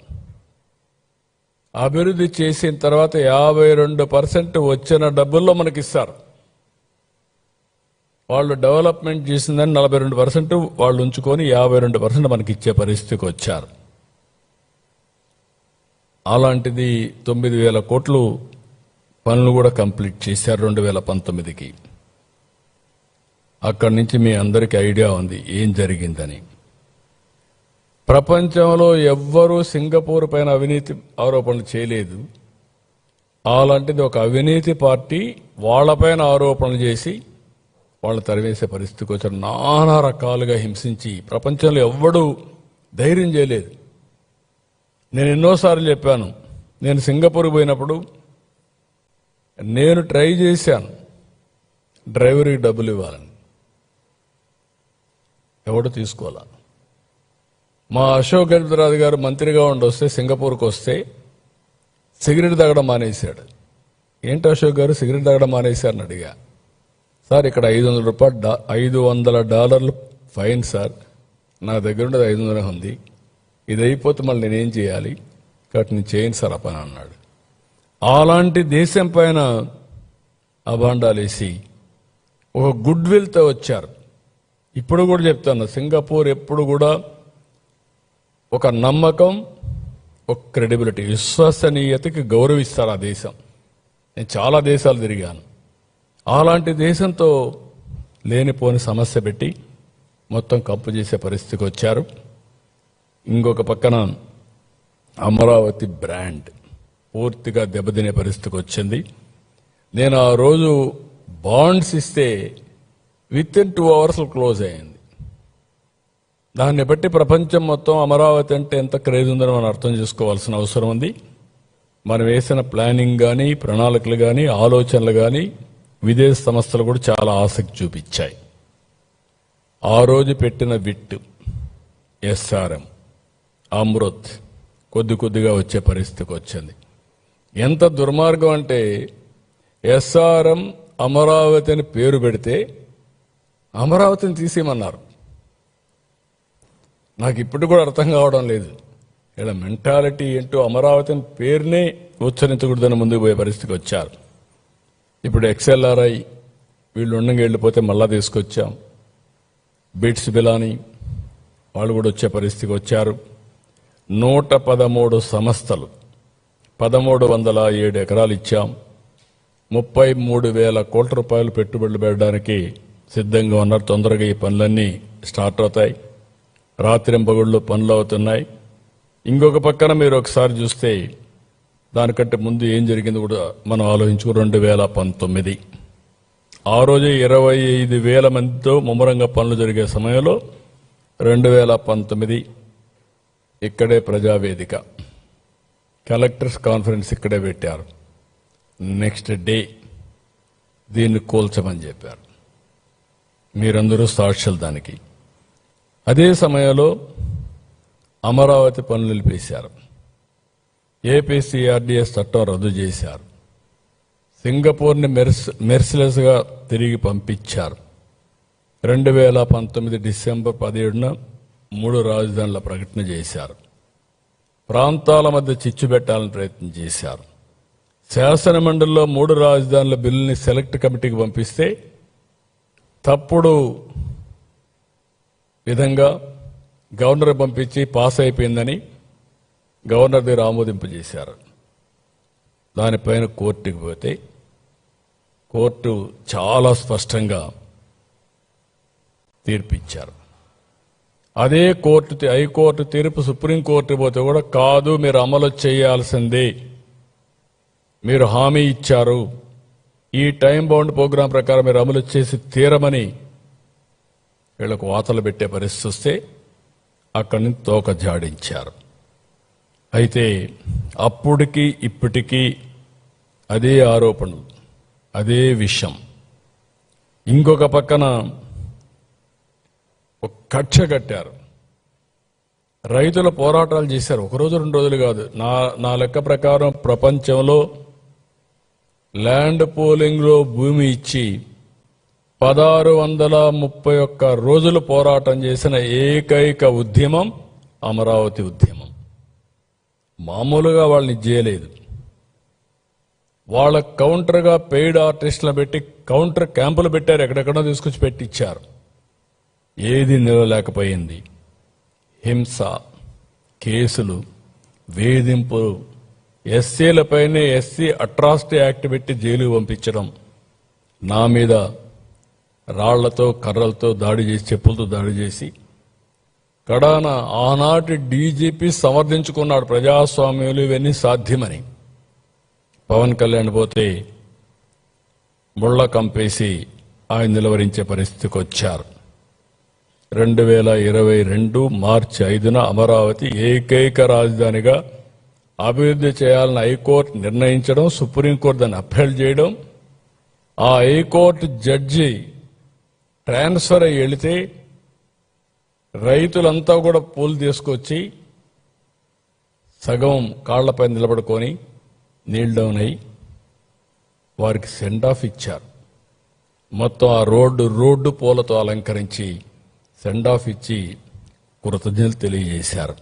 అభివృద్ధి చేసిన తర్వాత 52% వచ్చిన డబ్బుల్లో మనకిస్తారు. వాళ్ళు డెవలప్మెంట్ చేసిందని 42% వాళ్ళు ఉంచుకొని 52% మనకి ఇచ్చే పరిస్థితికి వచ్చారు. అలాంటిది 9,000 కోట్లు పనులు కూడా కంప్లీట్ చేశారు 2019కి. అక్కడి నుంచి మీ అందరికీ ఐడియా ఉంది ఏం జరిగిందని. ప్రపంచంలో ఎవ్వరూ సింగపూర్ పైన అవినీతి ఆరోపణలు చేయలేదు. అలాంటిది ఒక అవినీతి పార్టీ వాళ్ళపైన ఆరోపణలు చేసి వాళ్ళు తరివేసే పరిస్థితికి వచ్చారు. నానా రకాలుగా హింసించి ప్రపంచంలో ఎవ్వడూ ధైర్యం చేయలేదు. నేను ఎన్నోసార్లు చెప్పాను, నేను సింగపూర్ పోయినప్పుడు నేను ట్రై చేశాను డ్రైవర్కి డబ్బులు ఇవ్వాలని, ఎవడు తీసుకోవాలా. మా అశోక్ గజపతిరాజు గారు మంత్రిగా ఉండొస్తే సింగపూర్కి వస్తే సిగరెట్ తాగడం మానేశాడు. ఏంటి అశోక్ గారు సిగరెట్ తాగడం మానేశారని అడిగా. సార్ ఇక్కడ $500 ఫైన్ సార్, నా దగ్గర ఉండేది 500 ఉంది, ఇది అయిపోతే మళ్ళీ నేనేం చేయాలి, కాబట్టి నేను చేయను సార్ ఆ పని అన్నాడు. అలాంటి దేశం పైన అభాండాలేసి ఒక గుడ్ విల్తో వచ్చారు. ఇప్పుడు కూడా చెప్తాను, సింగపూర్ ఎప్పుడు కూడా ఒక నమ్మకం, ఒక క్రెడిబిలిటీ, విశ్వసనీయతకి గౌరవిస్తారు ఆ దేశం. నేను చాలా దేశాలు తిరిగాను. అలాంటి దేశంతో లేనిపోని సమస్య పెట్టి మొత్తం కప్పు చేసే పరిస్థితికి వచ్చారు. ఇంకొక పక్కన అమరావతి బ్రాండ్ పూర్తిగా దెబ్బతినే పరిస్థితికి వచ్చింది. నేను ఆ రోజు బాండ్స్ ఇస్తే విత్-ఇన్ 2 hours క్లోజ్ అయింది. దాన్ని బట్టి ప్రపంచం మొత్తం అమరావతి అంటే ఎంత క్రేజ్ ఉందని మనం అర్థం చేసుకోవాల్సిన అవసరం ఉంది. మనం వేసిన ప్లానింగ్ కానీ, ప్రణాళికలు కానీ, ఆలోచనలు కానీ విదేశీ సంస్థలు కూడా చాలా ఆసక్తి చూపించాయి. ఆ రోజు పెట్టిన విట్, ఎస్ఆర్ఎం, అమృత్ కొద్ది కొద్దిగా వచ్చే పరిస్థితికి వచ్చింది. ఎంత దుర్మార్గం అంటే ఎస్ఆర్ఎం అమరావతి అని పేరు పెడితే అమరావతిని తీసేయమన్నారు. నాకు ఇప్పుడు కూడా అర్థం కావడం లేదు. ఇలా మెంటాలిటీ ఏంటో, అమరావతిని పేరునే ఉచ్చరించకూడదని ముందుకు పోయే పరిస్థితికి వచ్చారు. ఇప్పుడు ఎక్స్ఎల్ఆర్ఐ వీళ్ళు ఉండంగా వెళ్ళిపోతే మళ్ళా తీసుకొచ్చాం. బిట్స్ బిలాని వాళ్ళు కూడా వచ్చే పరిస్థితికి వచ్చారు. 113 సంస్థలు 1,307 ఎకరాలు ఇచ్చాం. 33,000 కోట్ల రూపాయలు పెట్టుబడులు పెట్టడానికి సిద్ధంగా ఉన్నారు. తొందరగా ఈ పనులన్నీ స్టార్ట్ అవుతాయి. రాత్రింపగుళ్ళు పనులు అవుతున్నాయి. ఇంకొక పక్కన మీరు ఒకసారి చూస్తే దానికంటే ముందు ఏం జరిగింది కూడా మనం ఆలోచించుకో. 2019 ఆ రోజు 25,000 మందితో ముమ్మరంగా పనులు జరిగే సమయంలో 2019 ఇక్కడే ప్రజావేదిక కలెక్టర్స్ కాన్ఫరెన్స్ ఇక్కడే పెట్టారు. నెక్స్ట్ డే దీన్ని కూల్చమని చెప్పారు. మీరందరూ సాక్షులు దానికి. అదే సమయంలో అమరావతి పనులు నిలిపేశారు. ఏపీసీఆర్డీఎస్ చట్టం రద్దు చేశారు. సింగపూర్ని మెర్సిలెస్గా తిరిగి పంపించారు. 2019 డిసెంబర్ 17న 3 రాజధానుల ప్రకటన చేశారు. ప్రాంతాల మధ్య చిచ్చు పెట్టాలని ప్రయత్నం చేశారు. శాసనమండలిలో 3 రాజధానుల బిల్లుని సెలెక్ట్ కమిటీకి పంపిస్తే తప్పుడు విధంగా గవర్నర్ పంపించి పాస్ అయిపోయిందని గవర్నర్ దగ్గర ఆమోదింపజేశారు. దానిపైన కోర్టుకి పోతే కోర్టు చాలా స్పష్టంగా తీర్పిచ్చారు. అదే హైకోర్టు తీర్పు సుప్రీంకోర్టు పోతే కూడా కాదు, మీరు అమలు చేయాల్సిందే, మీరు హామీ ఇచ్చారు, ఈ టైం బౌండ్ ప్రోగ్రాం ప్రకారం మీరు అమలు చేసి తీరమని వీళ్లకు వాతలు పెట్టే పరిస్థితి వస్తే అక్కడి నుంచి తోక జాడించారు. అయితే అప్పటికి ఇప్పటికీ అదే ఆరోపణలు, అదే విషయం. ఇంకొక పక్కన ఒక కక్ష కట్టారు. రైతుల పోరాటాలు చేశారు. 1 రోజు 2 రోజులు కాదు. నా లెక్క ప్రకారం ప్రపంచంలో ల్యాండ్ పూలింగ్లో భూమి ఇచ్చి 1631 రోజులు పోరాటం చేసిన ఏకైక ఉద్యమం అమరావతి ఉద్యమం. మామూలుగా వాళ్ళని చేయలేదు. వాళ్ళ కౌంటర్గా పెయిడ్ ఆర్టిస్టులను పెట్టి కౌంటర్ క్యాంపులు పెట్టారు. ఎక్కడెక్కడో తీసుకొచ్చి పెట్టించారు. ఏది నిలవలేకపోయింది. హింస, కేసులు, వేధింపులు, ఎస్సీలపైనే ఎస్సీ అట్రాసిటీ యాక్ట్ పెట్టి జైలుకు పంపించడం, నా మీద రాళ్లతో కర్రలతో దాడి చేసి, చెప్పులతో దాడి చేసి, కడాన ఆనాటి డీజీపీ సమర్థించుకున్నాడు ప్రజాస్వామ్యులు ఇవన్నీ సాధ్యమని. పవన్ కళ్యాణ్ పోతే ముళ్ళ కంపేసి ఆయన నిలవరించే పరిస్థితికి వచ్చారు. 2022 మార్చి 5న అమరావతి ఏకైక రాజధానిగా అభివృద్ధి చేయాలని హైకోర్టు నిర్ణయించడం, సుప్రీంకోర్టు దాన్ని అప్పీల్ చేయడం, ఆ హైకోర్టు జడ్జి ట్రాన్స్ఫర్ అయ్యి వెళితే రైతులంతా కూడా పూలు తీసుకొచ్చి సగం కాళ్లపై నిలబడుకొని నీల్ డౌన్ అయి వారికి సెండ్ ఆఫ్ ఇచ్చారు. మొత్తం ఆ రోడ్డు పూలతో అలంకరించి సెండ్ ఆఫ్ ఇచ్చి కృతజ్ఞతలు తెలియజేశారు.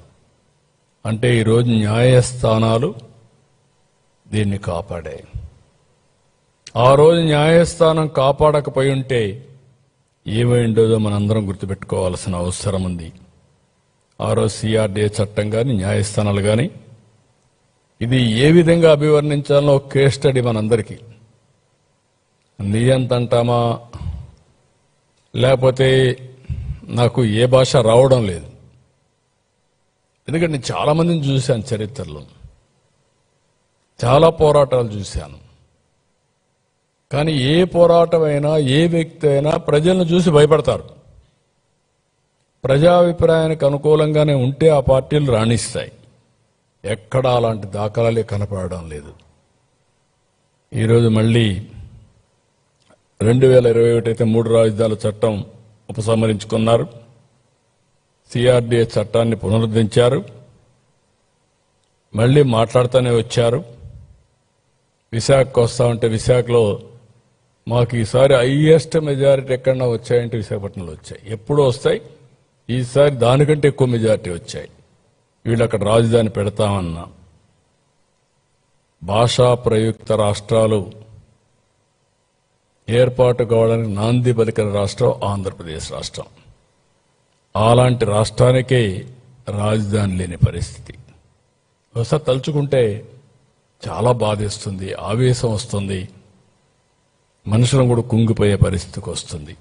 అంటే ఈరోజు న్యాయస్థానాలు దీన్ని కాపాడాయి. ఆ రోజు న్యాయస్థానం కాపాడకపోయి ఉంటే ఏమైండోదో మనందరం గుర్తుపెట్టుకోవాల్సిన అవసరం ఉంది. ఆ రోజు సిఆర్డీఏ చట్టం కానీ న్యాయస్థానాలు కానీ ఇది ఏ విధంగా అభివర్ణించాలో కేస్ స్టడీ మనందరికీ. నియంత అంటామా, లేకపోతే నాకు ఏ భాష రావడం లేదు. ఎందుకంటే నేను చాలా మందిని చూశాను, చరిత్రలో చాలా పోరాటాలు చూశాను. కానీ ఏ పోరాటమైనా, ఏ వ్యక్తి అయినా ప్రజలను చూసి భయపడతారు. ప్రజాభిప్రాయానికి అనుకూలంగానే ఉంటే ఆ పార్టీలు రాణిస్తాయి. ఎక్కడా అలాంటి దాఖలాలే కనపడడం లేదు. ఈరోజు మళ్ళీ 2021 అయితే 3 రాజధానుల చట్టం ఉపసంహరించుకున్నారు. సిఆర్డీఏ చట్టాన్ని పునరుద్ధరించారు. మళ్ళీ మాట్లాడుతూనే వచ్చారు. విశాఖకు వస్తా ఉంటే విశాఖలో మాకు ఈసారి హైయెస్ట్ మెజారిటీ ఎక్కడన్నా వచ్చాయంటే విశాఖపట్నంలో వచ్చాయి. ఎప్పుడూ వస్తాయి, ఈసారి దానికంటే ఎక్కువ మెజారిటీ వచ్చాయి. వీళ్ళు అక్కడ రాజధాని పెడతామన్నా. భాషా ప్రయుక్త రాష్ట్రాలు ఏర్పాటు కావడానికి నాంది పలికిన రాష్ట్రం ఆంధ్రప్రదేశ్ రాష్ట్రం. అలాంటి రాష్ట్రానికే రాజధాని లేని పరిస్థితి. ఒకసారి తలుచుకుంటే చాలా బాధేస్తుంది, ఆవేశం వస్తుంది, మనుషులను కూడా కుంగిపోయే పరిస్థితికి వస్తుంది.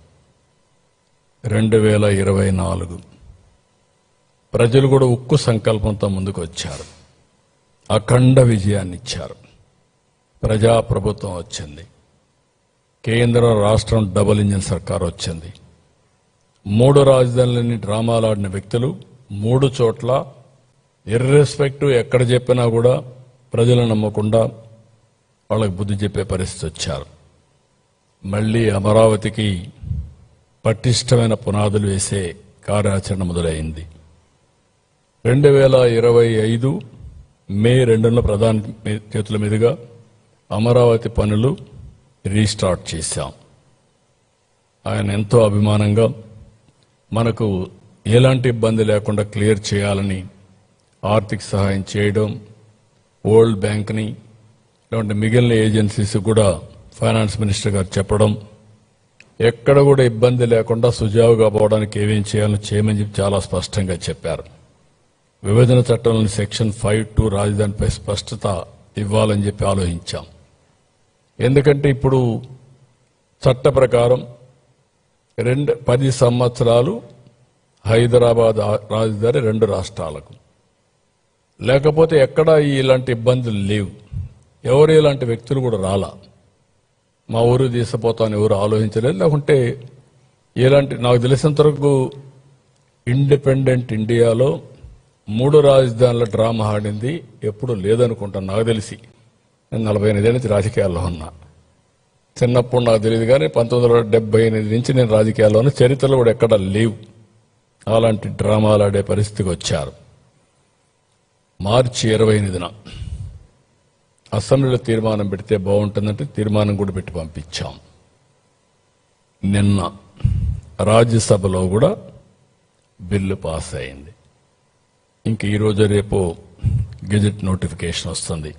2024 ప్రజలు కూడా ఉక్కు సంకల్పంతో ముందుకు వచ్చారు. అఖండ విజయాన్ని ఇచ్చారు. ప్రజాప్రభుత్వం వచ్చింది. కేంద్ర రాష్ట్రం డబుల్ ఇంజిన్ సర్కార్ వచ్చింది. 3 రాజధానులని డ్రామాలాడిన వ్యక్తులు 3 చోట్ల ఇర్రెస్పెక్టివ్ ఎక్కడ చెప్పినా కూడా ప్రజలు నమ్మకుండా వాళ్ళకి బుద్ధి చెప్పే పరిస్థితి వచ్చారు. మళ్ళీ అమరావతికి పటిష్టమైన పునాదులు వేసే కార్యాచరణ మొదలైంది. 2025 మే 2న ప్రధాని చేతుల మీదుగా అమరావతి పనులు రీస్టార్ట్ చేశాం. ఆయన ఎంతో అభిమానంగా మనకు ఎలాంటి ఇబ్బంది లేకుండా క్లియర్ చేయాలని ఆర్థిక సహాయం చేయడం, వరల్డ్ బ్యాంక్ని ఇలాంటి మిగిలిన ఏజెన్సీస్ కూడా ఫైనాన్స్ మినిస్టర్ గారు చెప్పడం, ఎక్కడ కూడా ఇబ్బంది లేకుండా సుజావుగా పోవడానికి ఏమేం చేయాలో చేయమని చెప్పి చాలా స్పష్టంగా చెప్పారు. విభజన చట్టంలోని సెక్షన్ 5(2) రాజధానిపై స్పష్టత ఇవ్వాలని చెప్పి ఆలోచించాం. ఎందుకంటే ఇప్పుడు చట్ట ప్రకారం 10 సంవత్సరాలు హైదరాబాద్ రాజధాని 2 రాష్ట్రాలకు, లేకపోతే ఎక్కడా ఇలాంటి ఇబ్బందులు లేవు. ఎవరు ఇలాంటి వ్యక్తులు కూడా రాలా. మా ఊరు తీసిపోతాను ఎవరు ఆలోచించలేదు. లేకుంటే ఇలాంటి నాకు తెలిసినంత వరకు ఇండిపెండెంట్ ఇండియాలో 3 రాజధానుల డ్రామా ఆడింది ఎప్పుడు లేదనుకుంటాను. నాకు తెలిసి నేను 48 ఏళ్ళ నుంచి రాజకీయాల్లో ఉన్నా. చిన్నప్పుడు నాకు తెలియదు కానీ 1978 నుంచి నేను రాజకీయాల్లో ఉన్న, చరిత్రలో కూడా ఎక్కడ లేవు. అలాంటి డ్రామాలు ఆడే పరిస్థితికి వచ్చారు. మార్చి 28న అసెంబ్లీలో తీర్మానం పెడితే బాగుంటుందంటే తీర్మానం కూడా పెట్టి పంపించాం. నిన్న రాజ్యసభలో కూడా బిల్లు పాస్ అయింది. ఇంక ఈరోజు రేపు గెజెట్ నోటిఫికేషన్ వస్తుంది.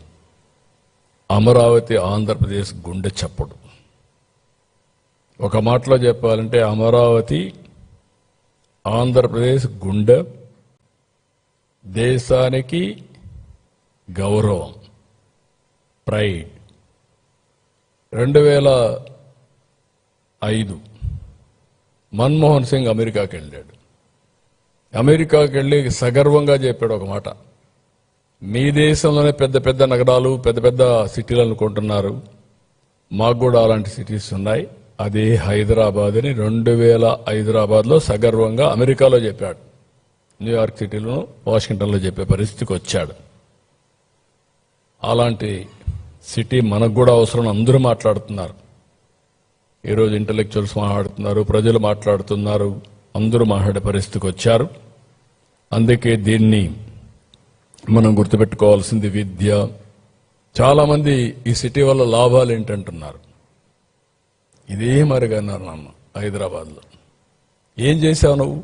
అమరావతి ఆంధ్రప్రదేశ్ గుండె చప్పుడు. ఒక మాటలో చెప్పాలంటే అమరావతి ఆంధ్రప్రదేశ్ గుండె, దేశానికి గౌరవం, ప్రైడ్. 2005 మన్మోహన్ సింగ్ అమెరికాకి వెళ్ళాడు. అమెరికాకి వెళ్ళి సగర్వంగా చెప్పాడు ఒక మాట, మీ దేశంలోనే పెద్ద పెద్ద నగరాలు పెద్ద పెద్ద సిటీలు అనుకుంటున్నారు, మాకు కూడా అలాంటి సిటీస్ ఉన్నాయి, అదే హైదరాబాద్ అని 2000 హైదరాబాద్లో సగర్వంగా అమెరికాలో చెప్పాడు. న్యూయార్క్ సిటీలో, వాషింగ్టన్లో చెప్పే పరిస్థితికి వచ్చాడు. అలాంటి సిటీ మనకు కూడా అవసరం. అందరూ మాట్లాడుతున్నారు. ఈరోజు ఇంటలెక్చువల్స్ మాట్లాడుతున్నారు, ప్రజలు మాట్లాడుతున్నారు, అందరూ మాట్లాడే పరిస్థితికి వచ్చారు. అందుకే దీన్ని మనం గుర్తుపెట్టుకోవాల్సింది విద్య. చాలా మంది ఈ సిటీ వల్ల లాభాలు ఏంటంటున్నారు. ఇదే మరిగా అన్నారు నాన్న. హైదరాబాద్లో ఏం చేశావు నువ్వు?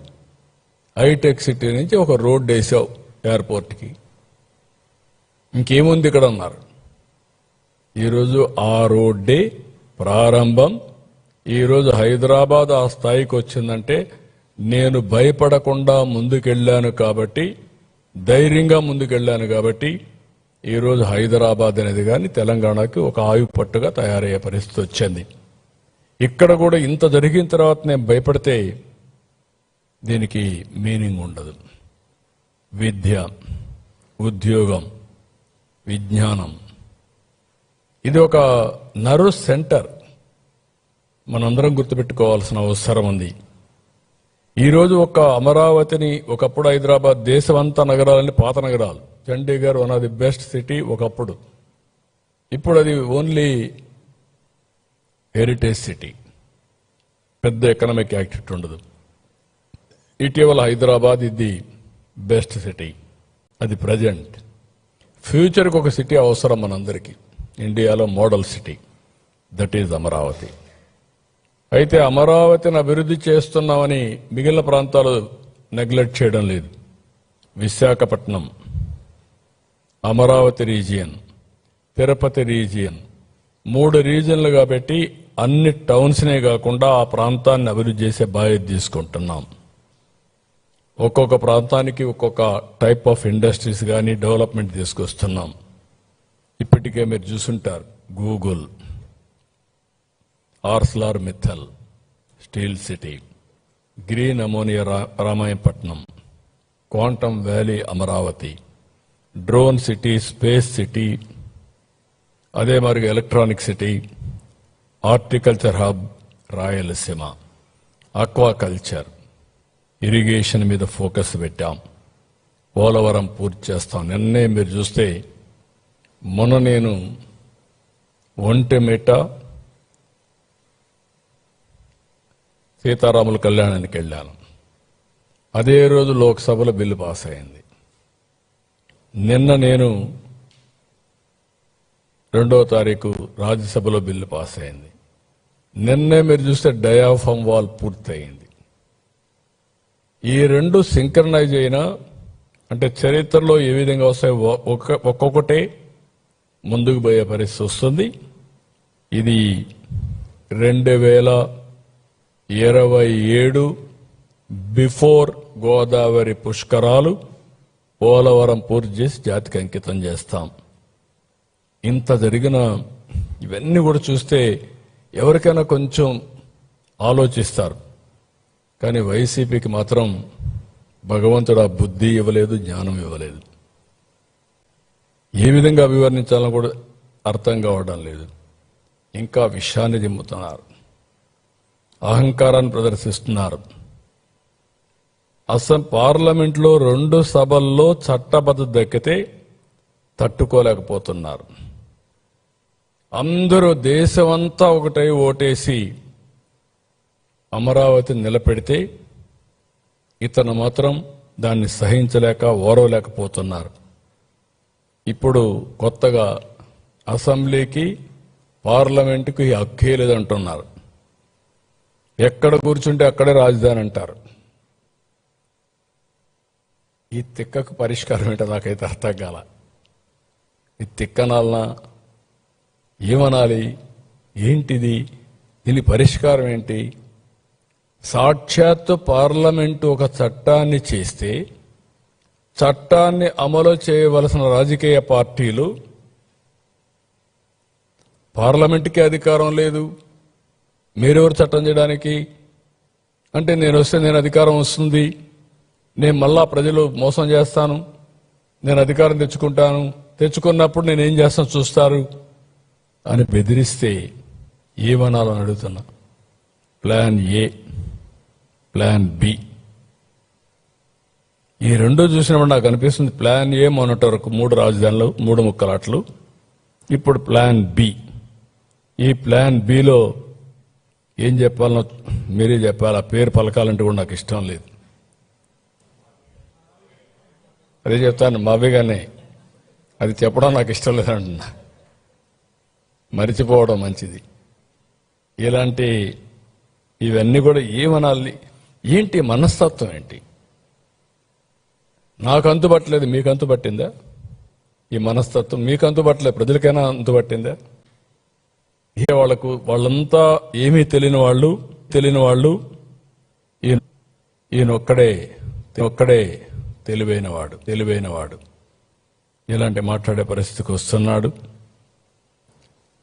హైటెక్ సిటీ నుంచి ఒక రోడ్డు వేసావు ఎయిర్పోర్ట్కి, ఇంకేముంది ఇక్కడ అన్నారు. ఈరోజు ఆ రోడ్డే ప్రారంభం. ఈరోజు హైదరాబాద్ ఆ స్థాయికి వచ్చిందంటే నేను భయపడకుండా ముందుకెళ్లాను కాబట్టి, ధైర్యంగా ముందుకెళ్లాను కాబట్టి ఈరోజు హైదరాబాద్ అనేది కానీ తెలంగాణకి ఒక ఆయుపట్టుగా తయారయ్యే పరిస్థితి వచ్చింది. ఇక్కడ కూడా ఇంత జరిగిన తర్వాత నేను భయపడితే దీనికి మీనింగ్ ఉండదు. విద్య, ఉద్యోగం, విజ్ఞానం, ఇది ఒక నర్వ్ సెంటర్. మనందరం గుర్తుపెట్టుకోవాల్సిన అవసరం ఉంది. ఈరోజు ఒక అమరావతిని, ఒకప్పుడు హైదరాబాద్ దేశమంతా నగరాలని పాత నగరాలు, Chandigarh one of the best city ఒకప్పుడు. ఇప్పుడు అది ఓన్లీ హెరిటేజ్ సిటీ, పెద్ద ఎకనామిక్ యాక్టివిటీ ఉండదు. ఇటీవల హైదరాబాద్ ఇది బెస్ట్ సిటీ, అది ప్రజెంట్. ఫ్యూచర్కి ఒక సిటీ అవసరం మనందరికీ. ఇండియాలో model city, that is Amaravati. అయితే అమరావతిని అభివృద్ధి చేస్తున్నామని మిగిలిన ప్రాంతాలు నెగ్లెక్ట్ చేయడం లేదు. విశాఖపట్నం, అమరావతి రీజియన్, తిరుపతి రీజియన్, 3 రీజియన్లుగా పెట్టి అన్ని టౌన్స్నే కాకుండా ఆ ప్రాంతాన్ని అభివృద్ధి చేసే బాధ్యత తీసుకుంటున్నాం. ఒక్కొక్క ప్రాంతానికి ఒక్కొక్క టైప్ ఆఫ్ ఇండస్ట్రీస్ కానీ డెవలప్మెంట్ తీసుకొస్తున్నాం. ఇప్పటికే మీరు చూసుంటారు, Google, Arcelor Mittal steel city, green ammonia Ramayapatnam, quantum valley Amaravati, drone city, space city, అదే మరి electronic city, horticulture hub Rayalaseema, aquaculture, irrigation మీద ఫోకస్ పెట్టాం. పోలవరం పూర్తి చేస్తాం. నిన్నే మీరు చూస్తే మొన్న నేను ఒంటెమిట సీతారాముల కళ్యాణానికి వెళ్ళాను. అదే రోజు లోక్సభలో బిల్లు పాస్ అయింది. నిన్న నేను 2వ తారీఖు రాజ్యసభలో బిల్లు పాస్ అయింది. నిన్నే మీరు చూస్తే డయాఫామ్ వాల్ పూర్తయింది. ఈ రెండు సింక్రనైజ్ అయినా అంటే చరిత్రలో ఏ విధంగా వస్తాయి ఒక్కొక్కటే ముందుకు పోయే పరిస్థితి వస్తుంది. ఇది 2027 బిఫోర్ గోదావరి పుష్కరాలు పోలవరం పూర్తి చేసి జాతికి అంకితం చేస్తాం. ఇంత జరిగిన ఇవన్నీ కూడా చూస్తే ఎవరికైనా కొంచెం ఆలోచిస్తారు. కానీ వైసీపీకి మాత్రం భగవంతుడు ఆ బుద్ధి ఇవ్వలేదు, జ్ఞానం ఇవ్వలేదు. ఏ విధంగా అభివర్ణించాలని కూడా అర్థం కావడం లేదు. ఇంకా విషయాన్ని దిమ్ముతున్నారు, అహంకారాన్ని ప్రదర్శిస్తున్నారు. అసలు పార్లమెంట్లో 2 సభల్లో చట్టబద్ధత దక్కితే తట్టుకోలేకపోతున్నారు. అందరూ దేశమంతా ఒకటై ఓటేసి అమరావతిని నిలబెడితే ఇతను మాత్రం దాన్ని సహించలేక ఓరవలేకపోతున్నారు. ఇప్పుడు కొత్తగా అసెంబ్లీకి పార్లమెంటుకు ఈ హక్కే లేదంటున్నారు. ఎక్కడ కూర్చుంటే అక్కడే రాజధాని అంటారు. ఈ తిక్కకు పరిష్కారం ఏంటో నాకైతే అర్థం కాల. ఈ తిక్కనాలనా ఏమనాలి? ఏంటిది? దీని పరిష్కారం ఏంటి? సాక్షాత్తు పార్లమెంటు ఒక చట్టాన్ని చేస్తే చట్టాన్ని అమలు చేయవలసిన రాజకీయ పార్టీలు పార్లమెంటుకి అధికారం లేదు, మీరెవరు చట్టం చేయడానికి అంటే నేను వస్తే నేను అధికారం వస్తుంది, నేను మళ్ళా ప్రజలు మోసం చేస్తాను, నేను అధికారం తెచ్చుకుంటాను, తెచ్చుకున్నప్పుడు నేనేం చేస్తాను చూస్తారు అని బెదిరిస్తే ఏమనాలని అడుగుతున్నా. ప్లాన్ ఏ, ప్లాన్ బి, ఈ రెండు చూసినప్పుడు నాకు అనిపిస్తుంది ప్లాన్ ఏ మొన్నటి వరకు 3 రాజధానులు 3 ముక్కలాట్లు, ఇప్పుడు ప్లాన్ బి. ఈ ప్లాన్ బిలో ఏం చెప్పాలనో మీరే చెప్పాలి. ఆ పేరు పలకాలంటే కూడా నాకు ఇష్టం లేదు. అదే చెప్తాను మావేగానే, అది చెప్పడం నాకు ఇష్టం లేదంటున్నా. మరిచిపోవడం మంచిది. ఇలాంటి ఇవన్నీ కూడా ఏమనాలి? ఏంటి మనస్తత్వం ఏంటి? నాకు అంతుపట్టలేదు, మీకు అంతుపట్టిందా? ఈ మనస్తత్వం మీకు అంతుపట్టలేదు, ప్రజలకైనా అంతుపట్టిందా? వాళ్ళంతా ఏమీ తెలియని వాళ్ళు ఈయనొక్కడే తెలివైనవాడు ఇలాంటి మాట్లాడే పరిస్థితికి వస్తున్నాడు.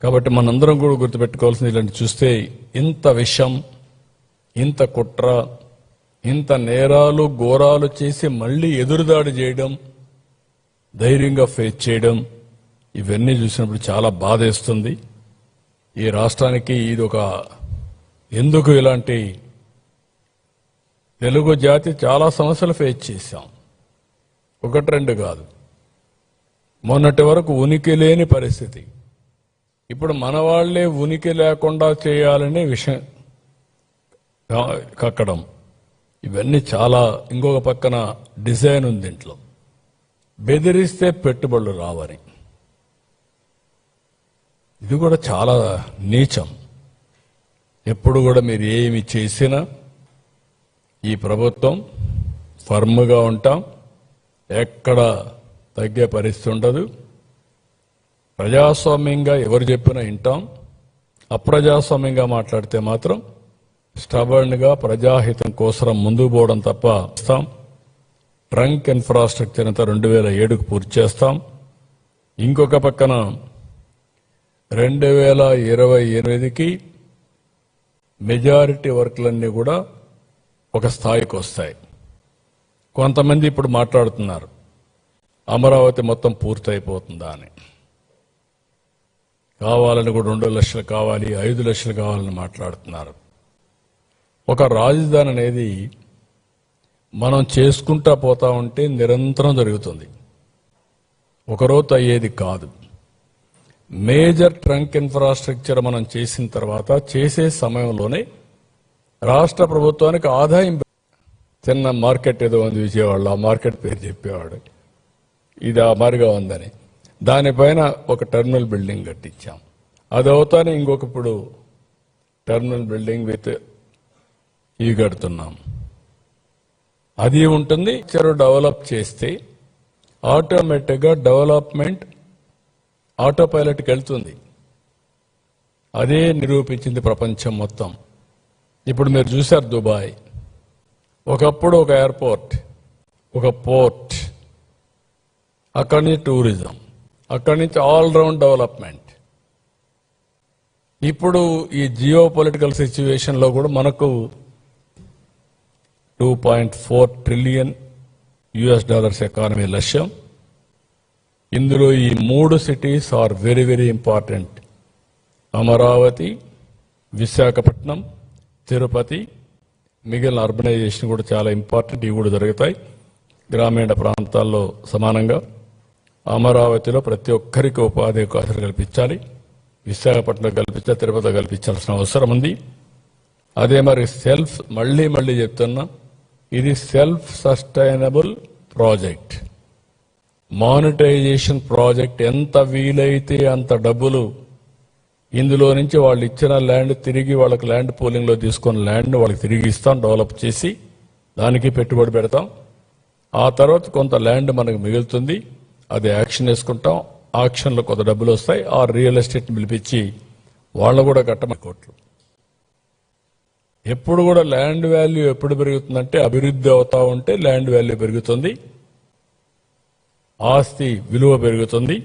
కాబట్టి మనందరం కూడా గుర్తుపెట్టుకోవాల్సింది, ఇలాంటి చూస్తే ఇంత విషం, ఇంత కుట్ర, ఇంత నేరాలు ఘోరాలు చేసి మళ్ళీ ఎదురుదాడి చేయడం, ధైర్యంగా ఫేస్ చేయడం, ఇవన్నీ చూసినప్పుడు చాలా బాధేస్తుంది. ఈ రాష్ట్రానికి ఇది ఒక ఎందుకు ఇలాంటి తెలుగు జాతి చాలా సమస్యలు ఫేస్ చేశాం, 1-2 కాదు. మొన్నటి వరకు ఉనికి లేని పరిస్థితి, ఇప్పుడు మన వాళ్లే ఉనికి లేకుండా చేయాలనే విషయం కక్కడం, ఇవన్నీ చాలా. ఇంకొక పక్కన డిజైన్ ఉంది దీంట్లో, బెదిరిస్తే పెట్టుబడులు రావని. ఇది కూడా చాలా నీచం. ఎప్పుడు కూడా మీరు ఏమి చేసినా ఈ ప్రభుత్వం ఫర్మ్గా ఉంటాం, ఎక్కడ తగ్గే పరిస్థితి ఉండదు. ప్రజాస్వామ్యంగా ఎవరు చెప్పినా వింటాం, అప్రజాస్వామ్యంగా మాట్లాడితే మాత్రం స్టబర్న్గా ప్రజాహితం కోసం ముందుకు పోవడం తప్ప చేస్తాం. ట్రంక్ ఇన్ఫ్రాస్ట్రక్చర్ అంతా 2007కు పూర్తి చేస్తాం. ఇంకొక పక్కన 2028కి మెజారిటీ వర్క్లన్నీ కూడా ఒక స్థాయికి వస్తాయి. కొంతమంది ఇప్పుడు మాట్లాడుతున్నారు అమరావతి మొత్తం పూర్తయిపోతుందా అని. కావాలని కూడా 2 లక్షలు కావాలి, 5 లక్షలు కావాలని మాట్లాడుతున్నారు. ఒక రాజధాని అనేది మనం చేసుకుంటా పోతా ఉంటే నిరంతరం జరుగుతుంది, ఒకరోజు అయ్యేది కాదు. మేజర్ ట్రంక్ ఇన్ఫ్రాస్ట్రక్చర్ మనం చేసిన తర్వాత చేసే సమయంలోనే రాష్ట్ర ప్రభుత్వానికి ఆదాయం. చిన్న మార్కెట్ ఏదో ఉంది విజయవాడలో, ఆ మార్కెట్ పేరు చెప్పేవాడు, ఇది ఆ మారిగా ఉందని. దానిపైన ఒక టెర్మినల్ బిల్డింగ్ కట్టించాం. అది అవుతానే ఇప్పుడు టెర్మినల్ బిల్డింగ్ విత్ ఇవి కడుతున్నాం. అది ఉంటుంది. డెవలప్ చేస్తే ఆటోమేటిక్గా డెవలప్మెంట్ ఆటో పైలట్కి వెళ్తుంది. అదే నిరూపించింది ప్రపంచం మొత్తం. ఇప్పుడు మీరు చూశారు దుబాయ్, ఒకప్పుడు ఒక ఎయిర్పోర్ట్, ఒక పోర్ట్, అక్కడి నుంచి టూరిజం, అక్కడి నుంచి ఆల్ రౌండ్ డెవలప్మెంట్. ఇప్పుడు ఈ జియో పొలిటికల్ సిచ్యువేషన్లో కూడా మనకు $2.4 ట్రిలియన్ ఎకానమీ లక్ష్యం. ఇందులో ఈ 3 cities are very very important. Amaravati, Visakhapatnam, Tirupati, మిగిలిన అర్బనైజేషన్ కూడా చాలా ఇంపార్టెంట్. ఇవి కూడా జరుగుతాయి గ్రామీణ ప్రాంతాల్లో సమానంగా. అమరావతిలో ప్రతి ఒక్కరికి ఉపాధి అవకాశాలు కల్పించాలి, విశాఖపట్నంలో కల్పించాలి, తిరుపతిలో కల్పించాల్సిన అవసరం ఉంది. అదే మరి మళ్ళీ చెప్తున్నా, ఇది self sustainable project, monetisation project. ఎంత వీలైతే అంత డబ్బులు ఇందులో నుంచి వాళ్ళు ఇచ్చిన ల్యాండ్ తిరిగి వాళ్ళకి ల్యాండ్ పూలింగ్లో తీసుకున్న ల్యాండ్ వాళ్ళకి తిరిగి ఇస్తాం, డెవలప్ చేసి దానికి పెట్టుబడి పెడతాం. ఆ తర్వాత కొంత ల్యాండ్ మనకు మిగులుతుంది, అది యాక్షన్ వేసుకుంటాం. ఆక్షన్లో కొంత డబ్బులు వస్తాయి. ఆ రియల్ ఎస్టేట్ని పిలిపించి వాళ్ళు కూడా కట్టమని కోట్లు. ఎప్పుడు కూడా ల్యాండ్ వాల్యూ ఎప్పుడు పెరుగుతుందంటే అభివృద్ధి అవుతా ఉంటే ల్యాండ్ వాల్యూ పెరుగుతుంది, ఆస్తి విలువ పెరుగుతుంది.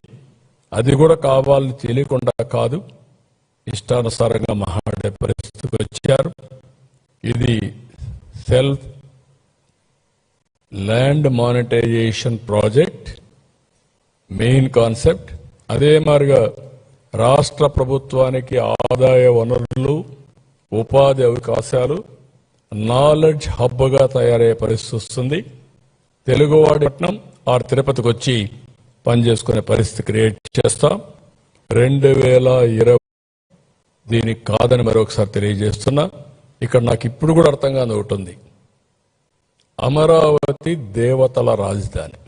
అది కూడా కావాలని తెలియకుండా కాదు, ఇష్టానుసారంగా మహాడే పరిస్థితికి వచ్చారు. ఇది self land monetisation project main concept. అదే మాదిరిగా రాష్ట్ర ప్రభుత్వానికి ఆదాయ వనరులు, ఉపాధి అవకాశాలు, నాలెడ్జ్ హబ్గా తయారయ్యే పరిస్థితి వస్తుంది. తెలుగువాడి పట్నం ఆర్ తిరుపతికి వచ్చి పనిచేసుకునే పరిస్థితి క్రియేట్ చేస్తాం. 2020 దీనికి కాదని మరొకసారి తెలియజేస్తున్నా. ఇక్కడ నాకు ఇప్పుడు కూడా అర్థం కాని ఒకటి ఉంది. అమరావతి దేవతల రాజధాని,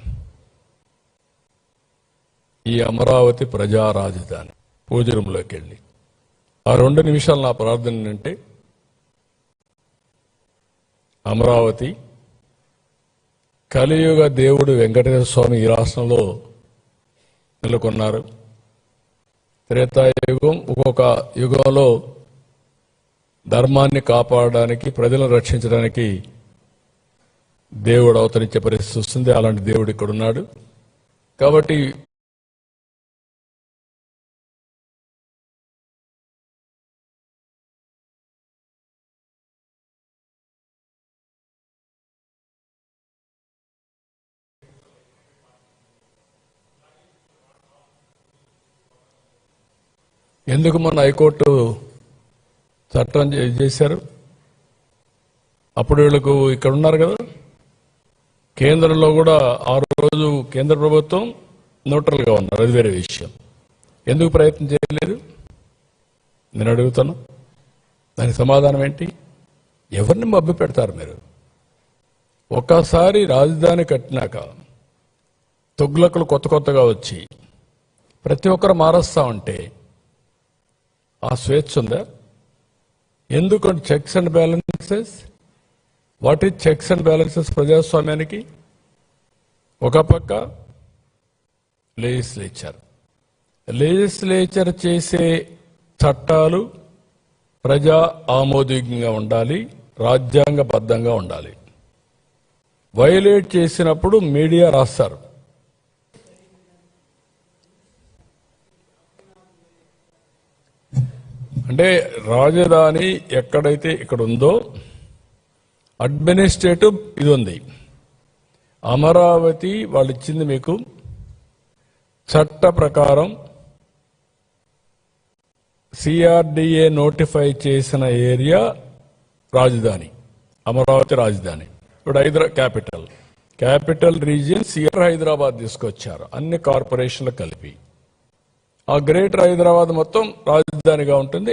ఈ అమరావతి ప్రజా రాజధాని. పూజ రూంలోకి వెళ్ళి ఆ 2 నిమిషాలు నా ప్రార్థన ఏంటంటే, అమరావతి కలియుగ దేవుడు వెంకటేశ్వర స్వామి ఈ రాష్ట్రంలో నెలకొన్నారు. త్రేతాయుగం ఒక్కొక్క యుగంలో ధర్మాన్ని కాపాడడానికి, ప్రజలను రక్షించడానికి దేవుడు అవతరించే పరిస్థితి వస్తుంది. అలాంటి దేవుడు ఇక్కడ ఉన్నాడు. కాబట్టి ఎందుకు మొన్న హైకోర్టు చట్టం చేశారు? అప్పుడు వీళ్ళకు ఇక్కడ ఉన్నారు కదా, కేంద్రంలో కూడా ఆ రోజు కేంద్ర ప్రభుత్వం న్యూట్రల్గా ఉన్నారు, అది వేరే విషయం. ఎందుకు ప్రయత్నం చేయలేదు నేను అడుగుతాను. దానికి సమాధానం ఏంటి? ఎవరిని మభ్య పెడతారు మీరు? ఒక్కసారి రాజధాని కట్టినాక తొగ్లకులు కొత్తగా వచ్చి ప్రతి ఒక్కరు మారుస్తా ఉంటే ఆ స్వేచ్ఛ ఉందా? ఎందుకంటే checks and balances. What is checks and balances ప్రజాస్వామ్యానికి? ఒక పక్క లెజిస్లేచర్ చేసే చట్టాలు ప్రజా ఆమోదయోగ్యంగా ఉండాలి, రాజ్యాంగబద్ధంగా ఉండాలి. వైలేట్ చేసినప్పుడు మీడియా రాస్తారు. అంటే రాజధాని ఎక్కడైతే ఇక్కడ ఉందో అడ్మినిస్ట్రేటివ్ ఇది ఉంది. అమరావతి వాళ్ళు ఇచ్చింది మీకు చట్ట ప్రకారం సిఆర్డిఏ నోటిఫై చేసిన ఏరియా రాజధాని, అమరావతి రాజధాని. ఇప్పుడు క్యాపిటల్ రీజియన్ హైదరాబాద్ తీసుకొచ్చారు, అన్ని కార్పొరేషన్లు కలిపి. ఆ గ్రేటర్ హైదరాబాద్ మొత్తం రాజధానిగా ఉంటుంది.